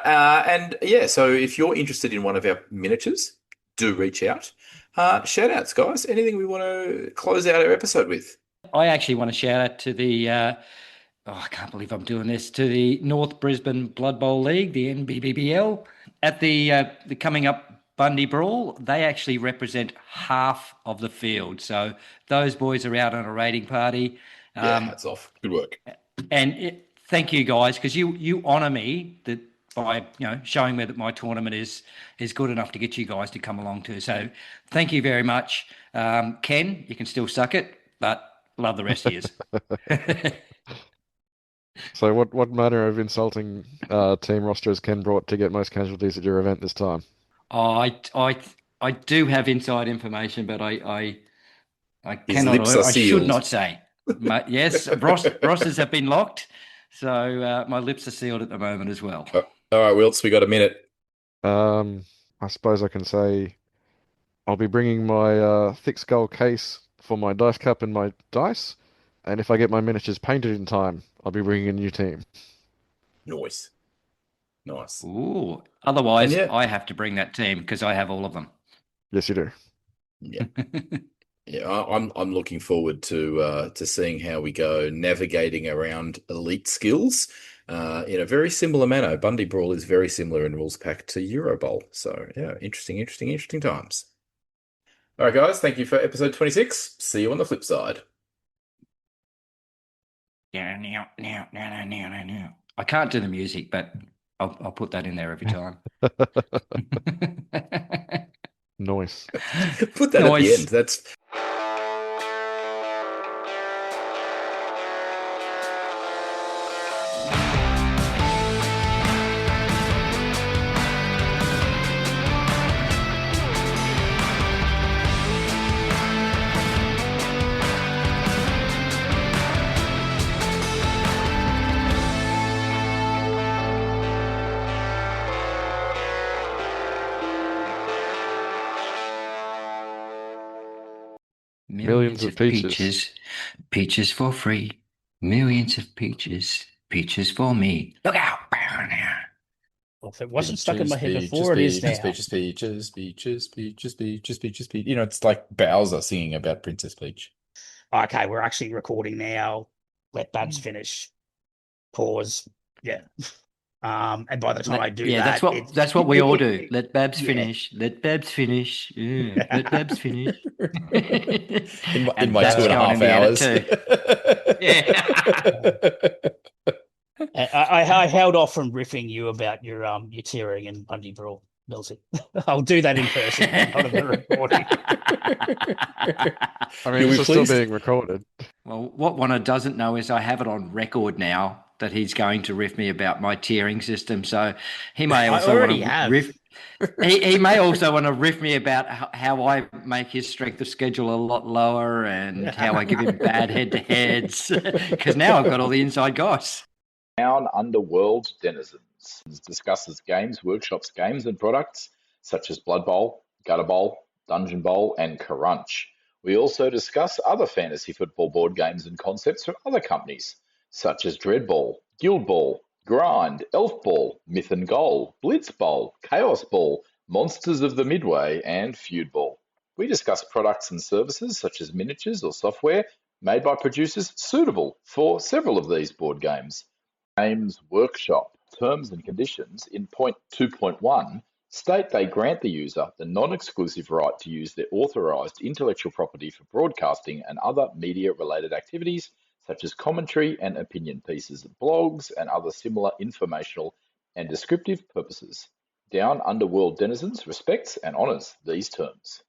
So if you're interested in one of our miniatures, do reach out. Shout outs, guys. Anything we want to close out our episode with? I actually want to shout out to the, I can't believe I'm doing this, to the North Brisbane Blood Bowl League, the NBBBL. At the coming up Bundy Brawl, they actually represent half of the field. So those boys are out on a raiding party. Yeah, hats off. Good work. And thank you guys, because you honour me that by showing me that my tournament is good enough to get you guys to come along too. So thank you very much. Ken, you can still suck it, but love the rest of you. So what manner of insulting team roster has Ken brought to get most casualties at your event this time? I do have inside information, but I His cannot. lips are I should sealed. not say. Yes, rosters have been locked, so my lips are sealed at the moment as well. All right, Wilts, we got a minute. I suppose I can say I'll be bringing my thick skull case for my dice cup and my dice, and if I get my miniatures painted in time, I'll be bringing a new team. Nice. Nice. Ooh. Otherwise, And yeah. I have to bring that team because I have all of them. Yes, you do. Yeah. Yeah, I'm looking forward to seeing how we go navigating around elite skills in a very similar manner. Bundy Brawl is very similar in rules pack to Euro Bowl. So yeah, interesting times. All right, guys, thank you for episode 26. See you on the flip side. I can't do the music, but I'll put that in there every time. Nice. Put that at the Nice. end. That's Millions of peaches. Peaches for free. Millions of peaches. Peaches for me. Look out. Well, if it wasn't stuck in my head before, it is now. Peaches. You know, it's like Bowser singing about Princess Peach. Okay, we're actually recording now. Let Babs finish. Pause. Yeah. And by the time I do that, that's what we all do. Let Babs Yeah. finish. Let Babs finish. Yeah, let Babs finish. In my And 2.5 that's hours. Yeah. I held off from riffing you about your tearing and Bundy Brawl, Milsey. I'll do that in person, not in the recording. I mean, You'll be this is still pleased. being recorded. Well, what Wonna doesn't know is I have it on record now that he's going to riff me about my tiering system. So he may also want already to have. riff. He may also want to riff me about how I make his strength of schedule a lot lower and how I give him bad head-to-heads. Because now I've got all the inside guys. Down Under World Denizens discusses games, workshops, games and products such as Blood Bowl, Gutter Bowl, Dungeon Bowl and Crunch. We also discuss other fantasy football board games and concepts from other companies such as Dreadball, Guild Ball, Grind, Elf Ball, Myth and Goal, Blitz Bowl, Chaos Ball, Monsters of the Midway and Feud Ball. We discuss products and services such as miniatures or software made by producers suitable for several of these board games. Games Workshop terms and conditions in point 2.1 state they grant the user the non-exclusive right to use their authorised intellectual property for broadcasting and other media-related activities such as commentary and opinion pieces, blogs, and other similar informational and descriptive purposes. Down Under World Denizens respects and honours these terms.